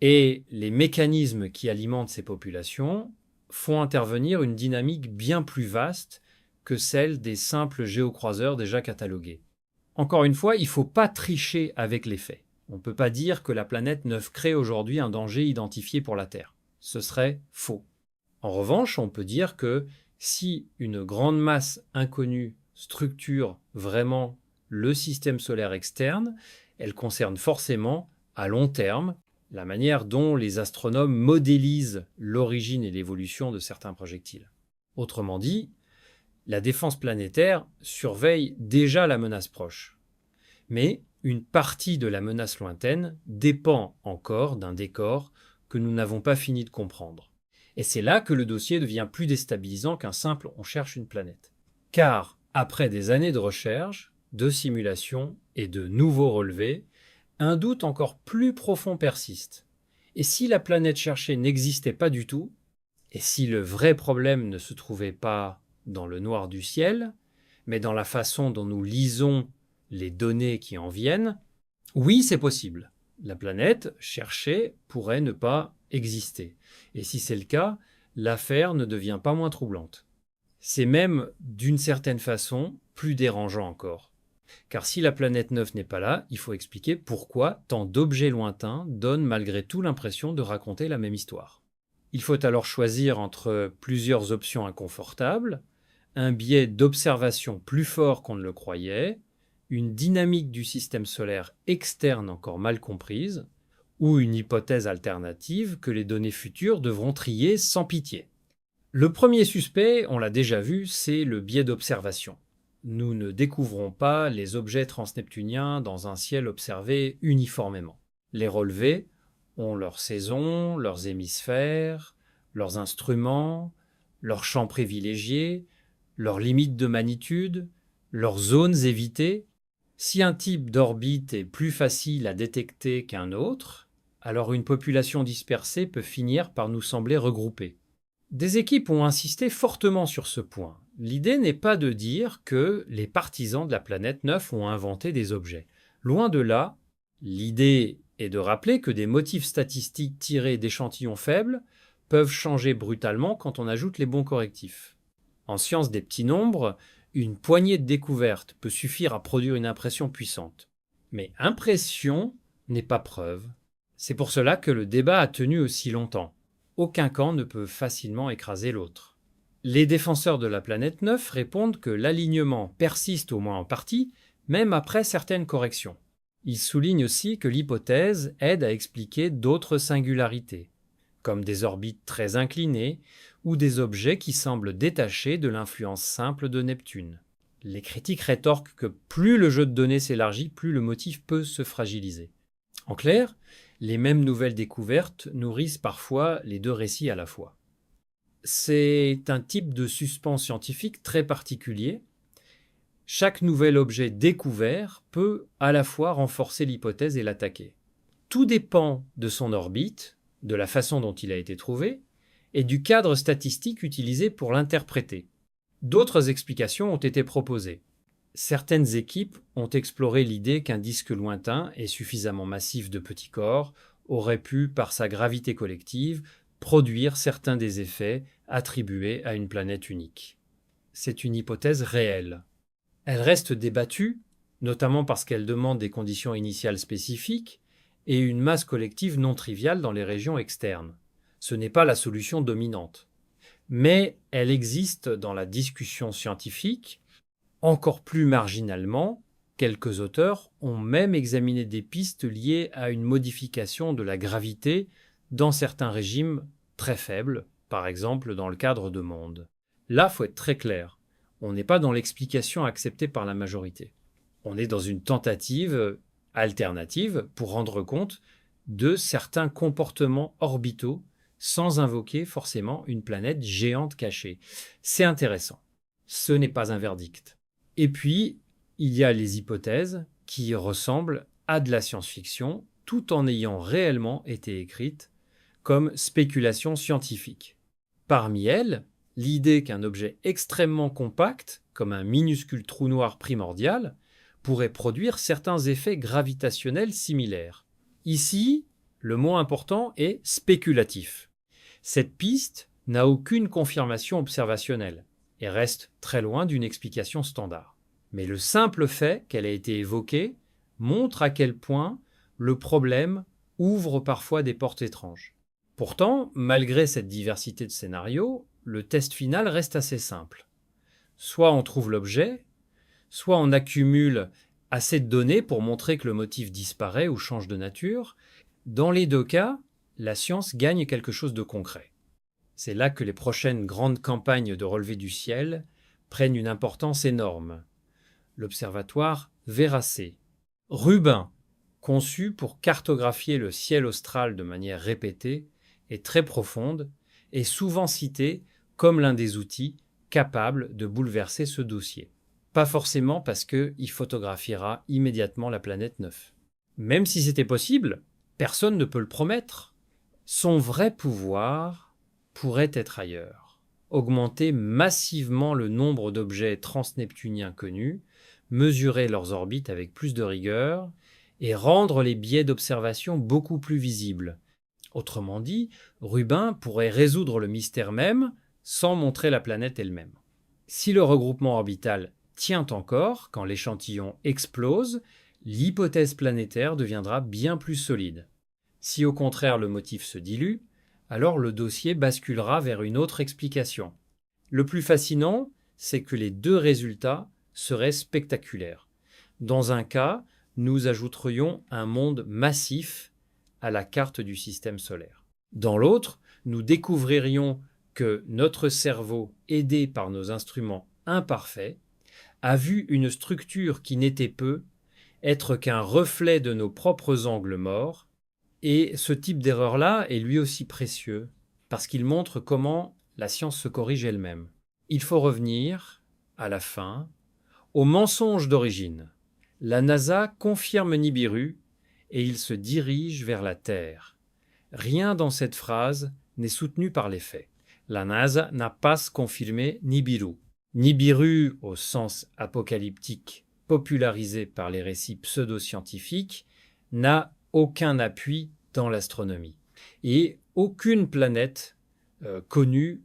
et les mécanismes qui alimentent ces populations font intervenir une dynamique bien plus vaste que celle des simples géocroiseurs déjà catalogués. Encore une fois, il ne faut pas tricher avec les faits. On ne peut pas dire que la planète 9 crée aujourd'hui un danger identifié pour la Terre. Ce serait faux. En revanche, on peut dire que si une grande masse inconnue structure vraiment le système solaire externe, elle concerne forcément, à long terme, la manière dont les astronomes modélisent l'origine et l'évolution de certains projectiles. Autrement dit, la défense planétaire surveille déjà la menace proche. Mais une partie de la menace lointaine dépend encore d'un décor que nous n'avons pas fini de comprendre. Et c'est là que le dossier devient plus déstabilisant qu'un simple « on cherche une planète ». Car, après des années de recherche, de simulation et de nouveaux relevés, un doute encore plus profond persiste. Et si la planète cherchée n'existait pas du tout, et si le vrai problème ne se trouvait pas dans le noir du ciel, mais dans la façon dont nous lisons les données qui en viennent, oui, c'est possible. La planète cherchée pourrait ne pas exister. Et si c'est le cas, l'affaire ne devient pas moins troublante. C'est même, d'une certaine façon, plus dérangeant encore. Car si la planète 9 n'est pas là, il faut expliquer pourquoi tant d'objets lointains donnent malgré tout l'impression de raconter la même histoire. Il faut alors choisir entre plusieurs options inconfortables, un biais d'observation plus fort qu'on ne le croyait, une dynamique du système solaire externe encore mal comprise, ou une hypothèse alternative que les données futures devront trier sans pitié. Le premier suspect, on l'a déjà vu, c'est le biais d'observation. Nous ne découvrons pas les objets transneptuniens dans un ciel observé uniformément. Les relevés ont leurs saisons, leurs hémisphères, leurs instruments, leurs champs privilégiés, leurs limites de magnitude, leurs zones évitées. Si un type d'orbite est plus facile à détecter qu'un autre, alors une population dispersée peut finir par nous sembler regroupée. Des équipes ont insisté fortement sur ce point. L'idée n'est pas de dire que les partisans de la planète 9 ont inventé des objets. Loin de là, l'idée est de rappeler que des motifs statistiques tirés d'échantillons faibles peuvent changer brutalement quand on ajoute les bons correctifs. En science des petits nombres, une poignée de découvertes peut suffire à produire une impression puissante. Mais impression n'est pas preuve. C'est pour cela que le débat a tenu aussi longtemps. Aucun camp ne peut facilement écraser l'autre. Les défenseurs de la planète 9 répondent que l'alignement persiste au moins en partie, même après certaines corrections. Ils soulignent aussi que l'hypothèse aide à expliquer d'autres singularités, comme des orbites très inclinées ou des objets qui semblent détachés de l'influence simple de Neptune. Les critiques rétorquent que plus le jeu de données s'élargit, plus le motif peut se fragiliser. En clair, les mêmes nouvelles découvertes nourrissent parfois les deux récits à la fois. C'est un type de suspens scientifique très particulier. Chaque nouvel objet découvert peut à la fois renforcer l'hypothèse et l'attaquer. Tout dépend de son orbite, de la façon dont il a été trouvé, et du cadre statistique utilisé pour l'interpréter. D'autres explications ont été proposées. Certaines équipes ont exploré l'idée qu'un disque lointain et suffisamment massif de petits corps aurait pu, par sa gravité collective, produire certains des effets attribués à une planète unique. C'est une hypothèse réelle. Elle reste débattue, notamment parce qu'elle demande des conditions initiales spécifiques et une masse collective non triviale dans les régions externes. Ce n'est pas la solution dominante. Mais elle existe dans la discussion scientifique. Encore plus marginalement, quelques auteurs ont même examiné des pistes liées à une modification de la gravité dans certains régimes très faibles, par exemple dans le cadre de mondes. Là, il faut être très clair. On n'est pas dans l'explication acceptée par la majorité. On est dans une tentative alternative pour rendre compte de certains comportements orbitaux sans invoquer forcément une planète géante cachée. C'est intéressant. Ce n'est pas un verdict. Et puis, il y a les hypothèses qui ressemblent à de la science-fiction tout en ayant réellement été écrites comme spéculation scientifique. Parmi elles, l'idée qu'un objet extrêmement compact, comme un minuscule trou noir primordial, pourrait produire certains effets gravitationnels similaires. Ici, le mot important est spéculatif. Cette piste n'a aucune confirmation observationnelle et reste très loin d'une explication standard. Mais le simple fait qu'elle ait été évoquée montre à quel point le problème ouvre parfois des portes étranges. Pourtant, malgré cette diversité de scénarios, le test final reste assez simple. Soit on trouve l'objet, soit on accumule assez de données pour montrer que le motif disparaît ou change de nature. Dans les deux cas, la science gagne quelque chose de concret. C'est là que les prochaines grandes campagnes de relevé du ciel prennent une importance énorme. L'observatoire Veracé. Rubin, conçu pour cartographier le ciel austral de manière répétée et très profonde, est souvent cité comme l'un des outils capables de bouleverser ce dossier. Pas forcément parce qu'il photographiera immédiatement la planète 9. Même si c'était possible, personne ne peut le promettre. Son vrai pouvoir pourrait être ailleurs. Augmenter massivement le nombre d'objets transneptuniens connus, mesurer leurs orbites avec plus de rigueur et rendre les biais d'observation beaucoup plus visibles. Autrement dit, Rubin pourrait résoudre le mystère même sans montrer la planète elle-même. Si le regroupement orbital tient encore, quand l'échantillon explose, l'hypothèse planétaire deviendra bien plus solide. Si au contraire le motif se dilue, alors le dossier basculera vers une autre explication. Le plus fascinant, c'est que les deux résultats seraient spectaculaires. Dans un cas, nous ajouterions un monde massif à la carte du système solaire. Dans l'autre, nous découvririons que notre cerveau, aidé par nos instruments imparfaits, a vu une structure qui n'était peu être qu'un reflet de nos propres angles morts. Et ce type d'erreur-là est lui aussi précieux, parce qu'il montre comment la science se corrige elle-même. Il faut revenir, à la fin, au mensonge d'origine. La NASA confirme Nibiru et il se dirige vers la Terre. Rien dans cette phrase n'est soutenu par les faits. la NASA n'a pas confirmé Nibiru. Nibiru, au sens apocalyptique popularisé par les récits pseudo-scientifiques, n'a aucun appui dans l'astronomie. Et aucune planète connue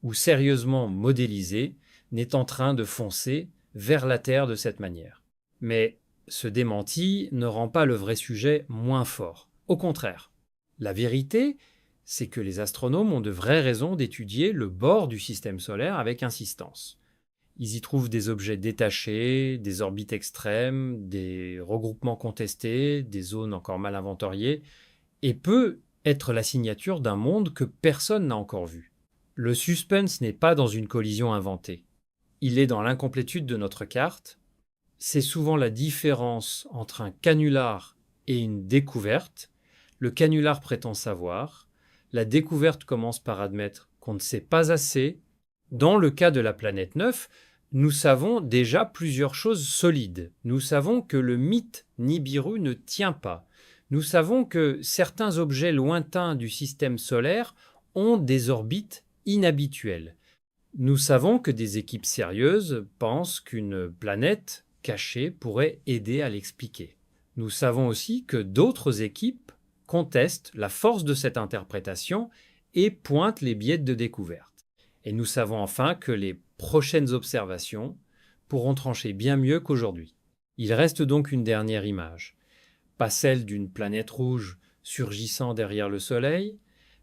ou sérieusement modélisée n'est en train de foncer vers la Terre de cette manière. Mais ce démenti ne rend pas le vrai sujet moins fort. Au contraire, la vérité, c'est que les astronomes ont de vraies raisons d'étudier le bord du système solaire avec insistance. Ils y trouvent des objets détachés, des orbites extrêmes, des regroupements contestés, des zones encore mal inventoriées, et peut être la signature d'un monde que personne n'a encore vu. Le suspense n'est pas dans une collision inventée. Il est dans l'incomplétude de notre carte. C'est souvent la différence entre un canular et une découverte. Le canular prétend savoir. La découverte commence par admettre qu'on ne sait pas assez. Dans le cas de la planète 9, nous savons déjà plusieurs choses solides. Nous savons que le mythe Nibiru ne tient pas. Nous savons que certains objets lointains du système solaire ont des orbites inhabituelles. Nous savons que des équipes sérieuses pensent qu'une planète cachée pourrait aider à l'expliquer. Nous savons aussi que d'autres équipes contestent la force de cette interprétation et pointent les biais de découverte. Et nous savons enfin que les prochaines observations pourront trancher bien mieux qu'aujourd'hui. Il reste donc une dernière image. Pas celle d'une planète rouge surgissant derrière le Soleil,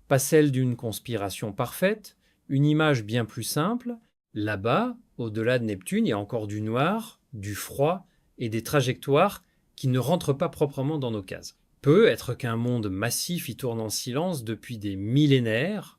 pas celle d'une conspiration parfaite, une image bien plus simple. Là-bas, au-delà de Neptune, il y a encore du noir, du froid et des trajectoires qui ne rentrent pas proprement dans nos cases. Peut être qu'un monde massif y tourne en silence depuis des millénaires,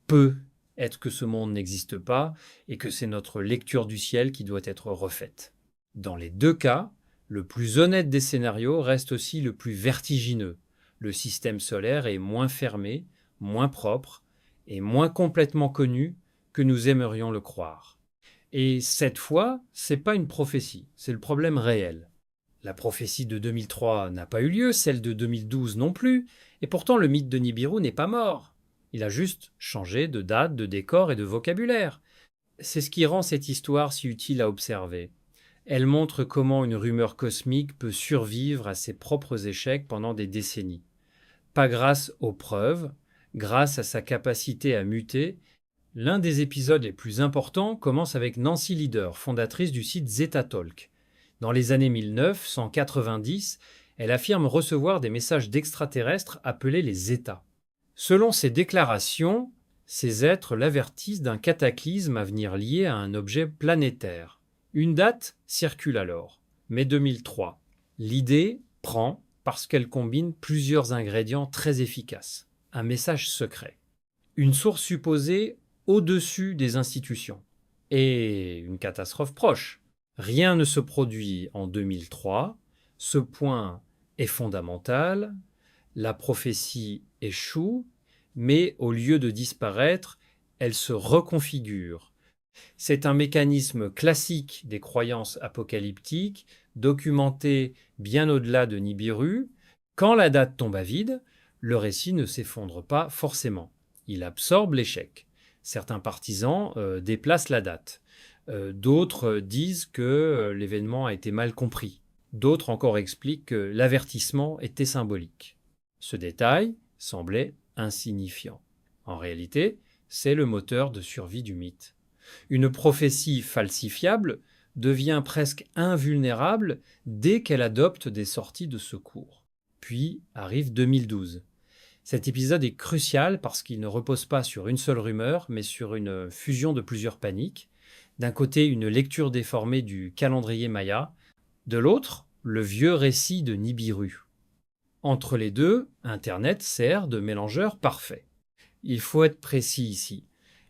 peut être que ce monde n'existe pas et que c'est notre lecture du ciel qui doit être refaite. Dans les deux cas, le plus honnête des scénarios reste aussi le plus vertigineux. Le système solaire est moins fermé, moins propre et moins complètement connu que nous aimerions le croire. Et cette fois, c'est pas une prophétie, c'est le problème réel. La prophétie de 2003 n'a pas eu lieu, celle de 2012 non plus, et pourtant le mythe de Nibiru n'est pas mort. Il a juste changé de date, de décor et de vocabulaire. C'est ce qui rend cette histoire si utile à observer. Elle montre comment une rumeur cosmique peut survivre à ses propres échecs pendant des décennies. Pas grâce aux preuves, grâce à sa capacité à muter. L'un des épisodes les plus importants commence avec Nancy Lieder, fondatrice du site Zetatalk. Dans les années 1990, elle affirme recevoir des messages d'extraterrestres appelés les Zétas. Selon ses déclarations, ces êtres l'avertissent d'un cataclysme à venir lié à un objet planétaire. Une date circule alors, mai 2003. L'idée prend parce qu'elle combine plusieurs ingrédients très efficaces. Un message secret, une source supposée au-dessus des institutions et une catastrophe proche. Rien ne se produit en 2003, ce point est fondamental, la prophétie échoue, mais au lieu de disparaître, elle se reconfigure. C'est un mécanisme classique des croyances apocalyptiques, documenté bien au-delà de Nibiru. Quand la date tombe à vide, le récit ne s'effondre pas forcément. Il absorbe l'échec. Certains partisans déplacent la date. D'autres disent que l'événement a été mal compris. D'autres encore expliquent que l'avertissement était symbolique. Ce détail semblait insignifiant. En réalité, c'est le moteur de survie du mythe. Une prophétie falsifiable devient presque invulnérable dès qu'elle adopte des sorties de secours. Puis arrive 2012. Cet épisode est crucial parce qu'il ne repose pas sur une seule rumeur, mais sur une fusion de plusieurs paniques. D'un côté, une lecture déformée du calendrier Maya, de l'autre, le vieux récit de Nibiru. Entre les deux, Internet sert de mélangeur parfait. Il faut être précis ici.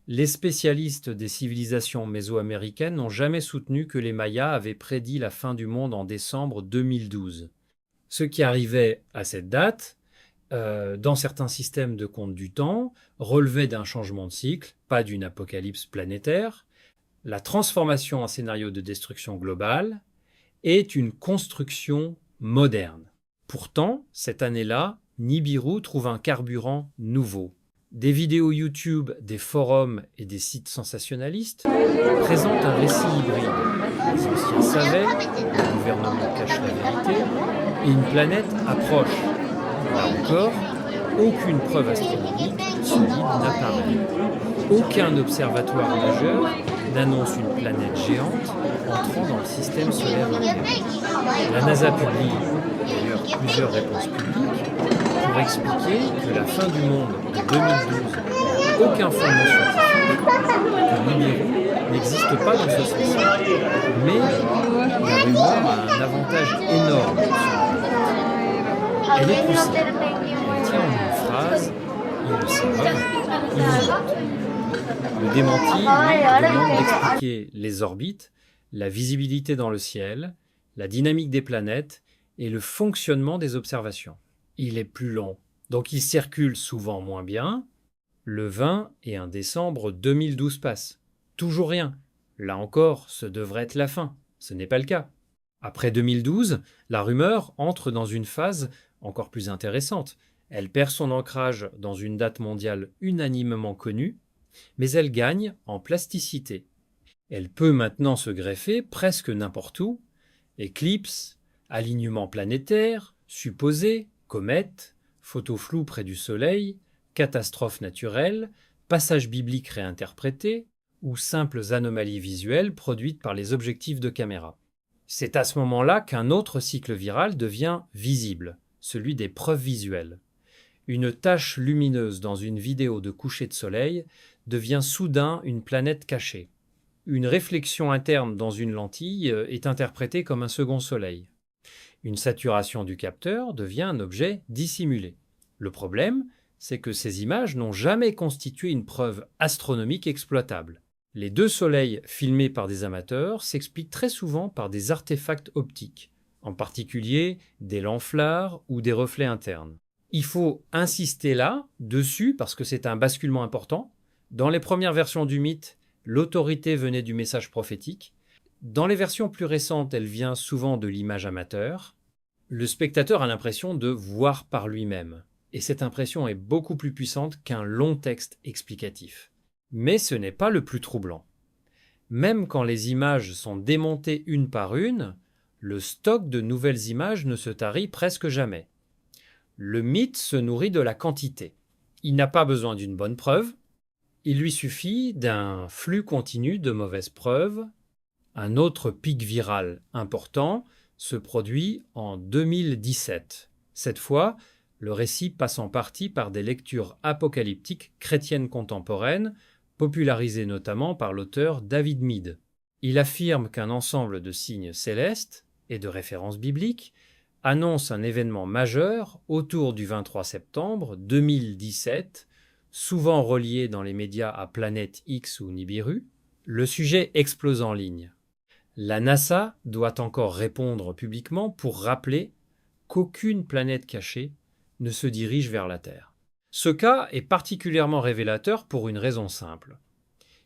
Les spécialistes des civilisations mésoaméricaines n'ont jamais soutenu que les Mayas avaient prédit la fin du monde en décembre 2012. Ce qui arrivait à cette date, dans certains systèmes de compte du temps, relevait d'un changement de cycle, pas d'une apocalypse planétaire. La transformation en scénario de destruction globale est une construction moderne. Pourtant, cette année-là, Nibiru trouve un carburant nouveau. Des vidéos YouTube, des forums et des sites sensationnalistes présentent un récit hybride. Les anciens savaient, le gouvernement cache la vérité, et une planète approche. Là encore, aucune preuve astronomique solide n'apparaît. Aucun observatoire majeur n'annonce une planète géante entrant dans le système solaire immédiat. La NASA publie d'ailleurs plusieurs réponses publiques pour expliquer que la fin du monde de 2012 n'a aucun fondement scientifique, que Nibiru n'existe pas dans ce sens-là. Mais la rumeur a un avantage énorme sur la planète. Elle est poussée. Elle tient en une phrase, ils le savent, ils le notent. Le démenti, lui, demande d'expliquer les orbites, la visibilité dans le ciel, la dynamique des planètes et le fonctionnement des observations. Il est plus long, donc il circule souvent moins bien. Le 20 et 1 décembre 2012 passent. Toujours rien. Là encore, ce devrait être la fin. Ce n'est pas le cas. Après 2012, la rumeur entre dans une phase encore plus intéressante. Elle perd son ancrage dans une date mondiale unanimement connue, mais elle gagne en plasticité. Elle peut maintenant se greffer presque n'importe où. Éclipses, alignements planétaires, supposés, comètes, photos floues près du Soleil, catastrophes naturelles, passages bibliques réinterprétés ou simples anomalies visuelles produites par les objectifs de caméra. C'est à ce moment-là qu'un autre cycle viral devient visible, celui des preuves visuelles. Une tache lumineuse dans une vidéo de coucher de soleil devient soudain une planète cachée. Une réflexion interne dans une lentille est interprétée comme un second soleil. Une saturation du capteur devient un objet dissimulé. Le problème, c'est que ces images n'ont jamais constitué une preuve astronomique exploitable. Les deux soleils filmés par des amateurs s'expliquent très souvent par des artefacts optiques, en particulier des lenflards ou des reflets internes. Il faut insister là, dessus, parce que c'est un basculement important. Dans les premières versions du mythe, l'autorité venait du message prophétique. Dans les versions plus récentes, elle vient souvent de l'image amateur. Le spectateur a l'impression de voir par lui-même. Et cette impression est beaucoup plus puissante qu'un long texte explicatif. Mais ce n'est pas le plus troublant. Même quand les images sont démontées une par une, le stock de nouvelles images ne se tarit presque jamais. Le mythe se nourrit de la quantité. Il n'a pas besoin d'une bonne preuve. Il lui suffit d'un flux continu de mauvaises preuves. Un autre pic viral important se produit en 2017. Cette fois, le récit passe en partie par des lectures apocalyptiques chrétiennes contemporaines, popularisées notamment par l'auteur David Mead. Il affirme qu'un ensemble de signes célestes et de références bibliques annonce un événement majeur autour du 23 septembre 2017, souvent relié dans les médias à Planète X ou Nibiru. Le sujet explose en ligne. La NASA doit encore répondre publiquement pour rappeler qu'aucune planète cachée ne se dirige vers la Terre. Ce cas est particulièrement révélateur pour une raison simple.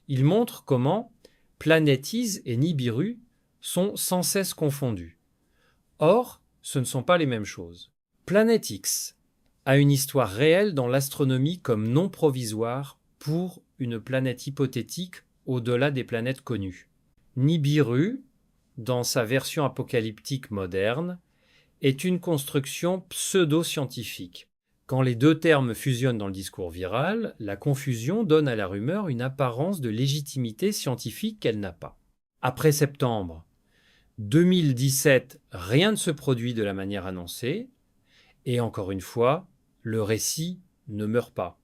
Il montre comment Planétis et Nibiru sont sans cesse confondus. Or, ce ne sont pas les mêmes choses. Planète X a une histoire réelle dans l'astronomie comme non provisoire pour une planète hypothétique au-delà des planètes connues. Nibiru, dans sa version apocalyptique moderne, est une construction pseudo-scientifique. Quand les deux termes fusionnent dans le discours viral, la confusion donne à la rumeur une apparence de légitimité scientifique qu'elle n'a pas. Après septembre 2017, rien ne se produit de la manière annoncée, et encore une fois, le récit ne meurt pas.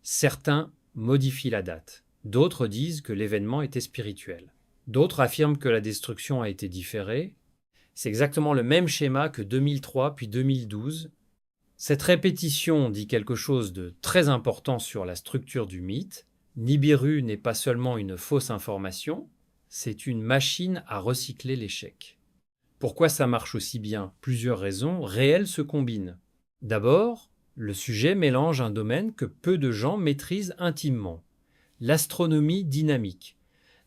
Certains modifient la date, d'autres disent que l'événement était spirituel. D'autres affirment que la destruction a été différée. C'est exactement le même schéma que 2003 puis 2012. Cette répétition dit quelque chose de très important sur la structure du mythe. Nibiru n'est pas seulement une fausse information, c'est une machine à recycler l'échec. Pourquoi ça marche aussi bien? Plusieurs raisons réelles se combinent. D'abord, le sujet mélange un domaine que peu de gens maîtrisent intimement, l'astronomie dynamique.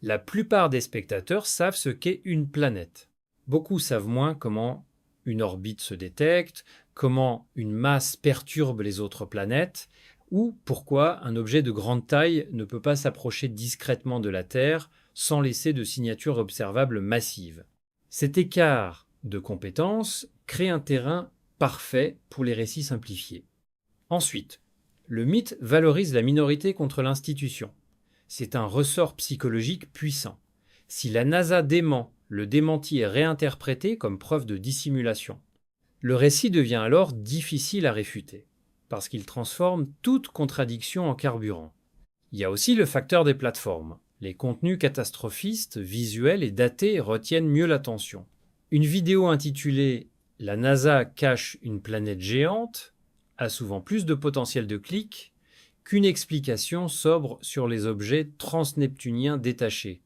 La plupart des spectateurs savent ce qu'est une planète. Beaucoup savent moins comment une orbite se détecte, comment une masse perturbe les autres planètes, ou pourquoi un objet de grande taille ne peut pas s'approcher discrètement de la Terre sans laisser de signature observable massive. Cet écart de compétences crée un terrain parfait pour les récits simplifiés. Ensuite, le mythe valorise la minorité contre l'institution. C'est un ressort psychologique puissant. Si la NASA dément, le démenti est réinterprété comme preuve de dissimulation. Le récit devient alors difficile à réfuter, parce qu'il transforme toute contradiction en carburant. Il y a aussi le facteur des plateformes. Les contenus catastrophistes, visuels et datés retiennent mieux l'attention. Une vidéo intitulée « La NASA cache une planète géante » a souvent plus de potentiel de clic qu'une explication sobre sur les objets transneptuniens détachés.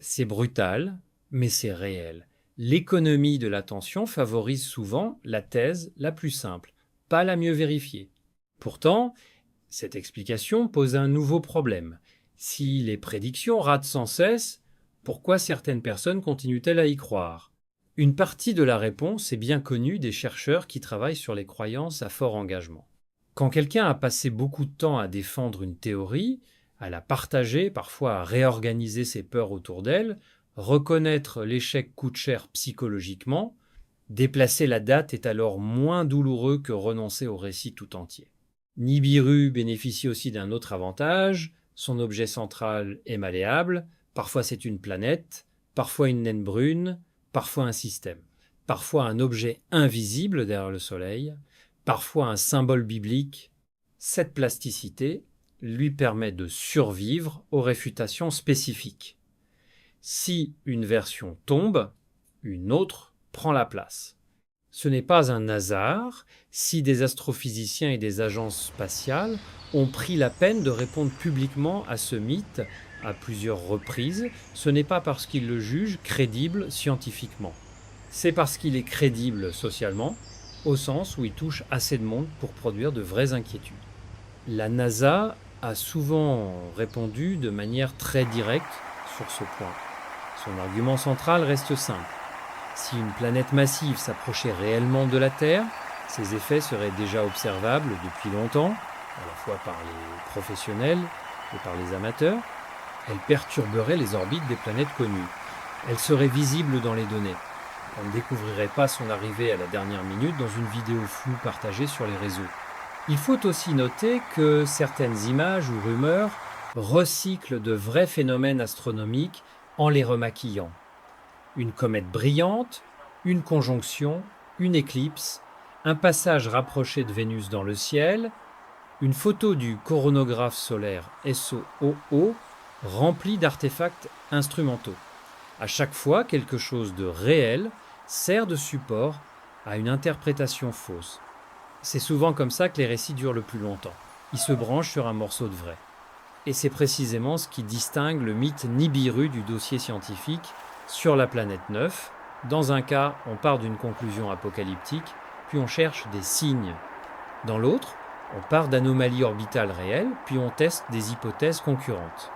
C'est brutal, mais c'est réel. L'économie de l'attention favorise souvent la thèse la plus simple, pas la mieux vérifiée. Pourtant, cette explication pose un nouveau problème. Si les prédictions ratent sans cesse, pourquoi certaines personnes continuent-elles à y croire ? Une partie de la réponse est bien connue des chercheurs qui travaillent sur les croyances à fort engagement. Quand quelqu'un a passé beaucoup de temps à défendre une théorie, à la partager, parfois à réorganiser ses peurs autour d'elle, reconnaître l'échec coûte cher psychologiquement, déplacer la date est alors moins douloureux que renoncer au récit tout entier. Nibiru bénéficie aussi d'un autre avantage, son objet central est malléable, parfois c'est une planète, parfois une naine brune, parfois un système, parfois un objet invisible derrière le Soleil, parfois un symbole biblique. Cette plasticité lui permet de survivre aux réfutations spécifiques. Si une version tombe, une autre prend la place. Ce n'est pas un hasard si des astrophysiciens et des agences spatiales ont pris la peine de répondre publiquement à ce mythe à plusieurs reprises. Ce n'est pas parce qu'ils le jugent crédible scientifiquement. C'est parce qu'il est crédible socialement, au sens où il touche assez de monde pour produire de vraies inquiétudes. La NASA a souvent répondu de manière très directe sur ce point. Son argument central reste simple. Si une planète massive s'approchait réellement de la Terre, ses effets seraient déjà observables depuis longtemps, à la fois par les professionnels et par les amateurs. Elle perturberait les orbites des planètes connues. Elle serait visible dans les données. On ne découvrirait pas son arrivée à la dernière minute dans une vidéo floue partagée sur les réseaux. Il faut aussi noter que certaines images ou rumeurs recyclent de vrais phénomènes astronomiques en les remaquillant. Une comète brillante, une conjonction, une éclipse, un passage rapproché de Vénus dans le ciel, une photo du coronographe solaire SOO remplie d'artefacts instrumentaux. À chaque fois, quelque chose de réel sert de support à une interprétation fausse. C'est souvent comme ça que les récits durent le plus longtemps. Ils se branchent sur un morceau de vrai. Et c'est précisément ce qui distingue le mythe Nibiru du dossier scientifique sur la planète 9. Dans un cas, on part d'une conclusion apocalyptique, puis on cherche des signes. Dans l'autre, on part d'anomalies orbitales réelles, puis on teste des hypothèses concurrentes.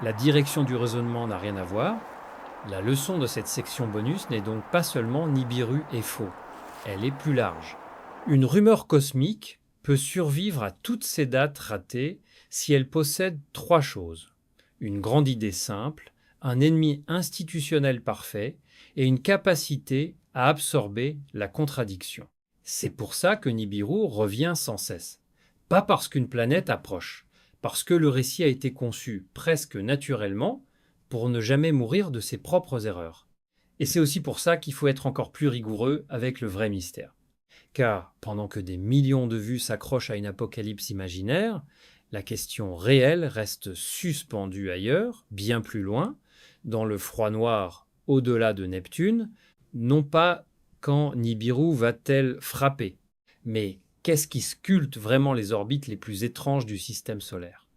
La direction du raisonnement n'a rien à voir. La leçon de cette section bonus n'est donc pas seulement Nibiru est faux, elle est plus large. Une rumeur cosmique peut survivre à toutes ces dates ratées si elle possède trois choses. Une grande idée simple, un ennemi institutionnel parfait et une capacité à absorber la contradiction. C'est pour ça que Nibiru revient sans cesse. Pas parce qu'une planète approche, parce que le récit a été conçu presque naturellement pour ne jamais mourir de ses propres erreurs. Et c'est aussi pour ça qu'il faut être encore plus rigoureux avec le vrai mystère. Car pendant que des millions de vues s'accrochent à une apocalypse imaginaire, la question réelle reste suspendue ailleurs, bien plus loin, dans le froid noir au-delà de Neptune, non pas quand Nibiru va-t-elle frapper, mais qu'est-ce qui sculpte vraiment les orbites les plus étranges du système solaire ?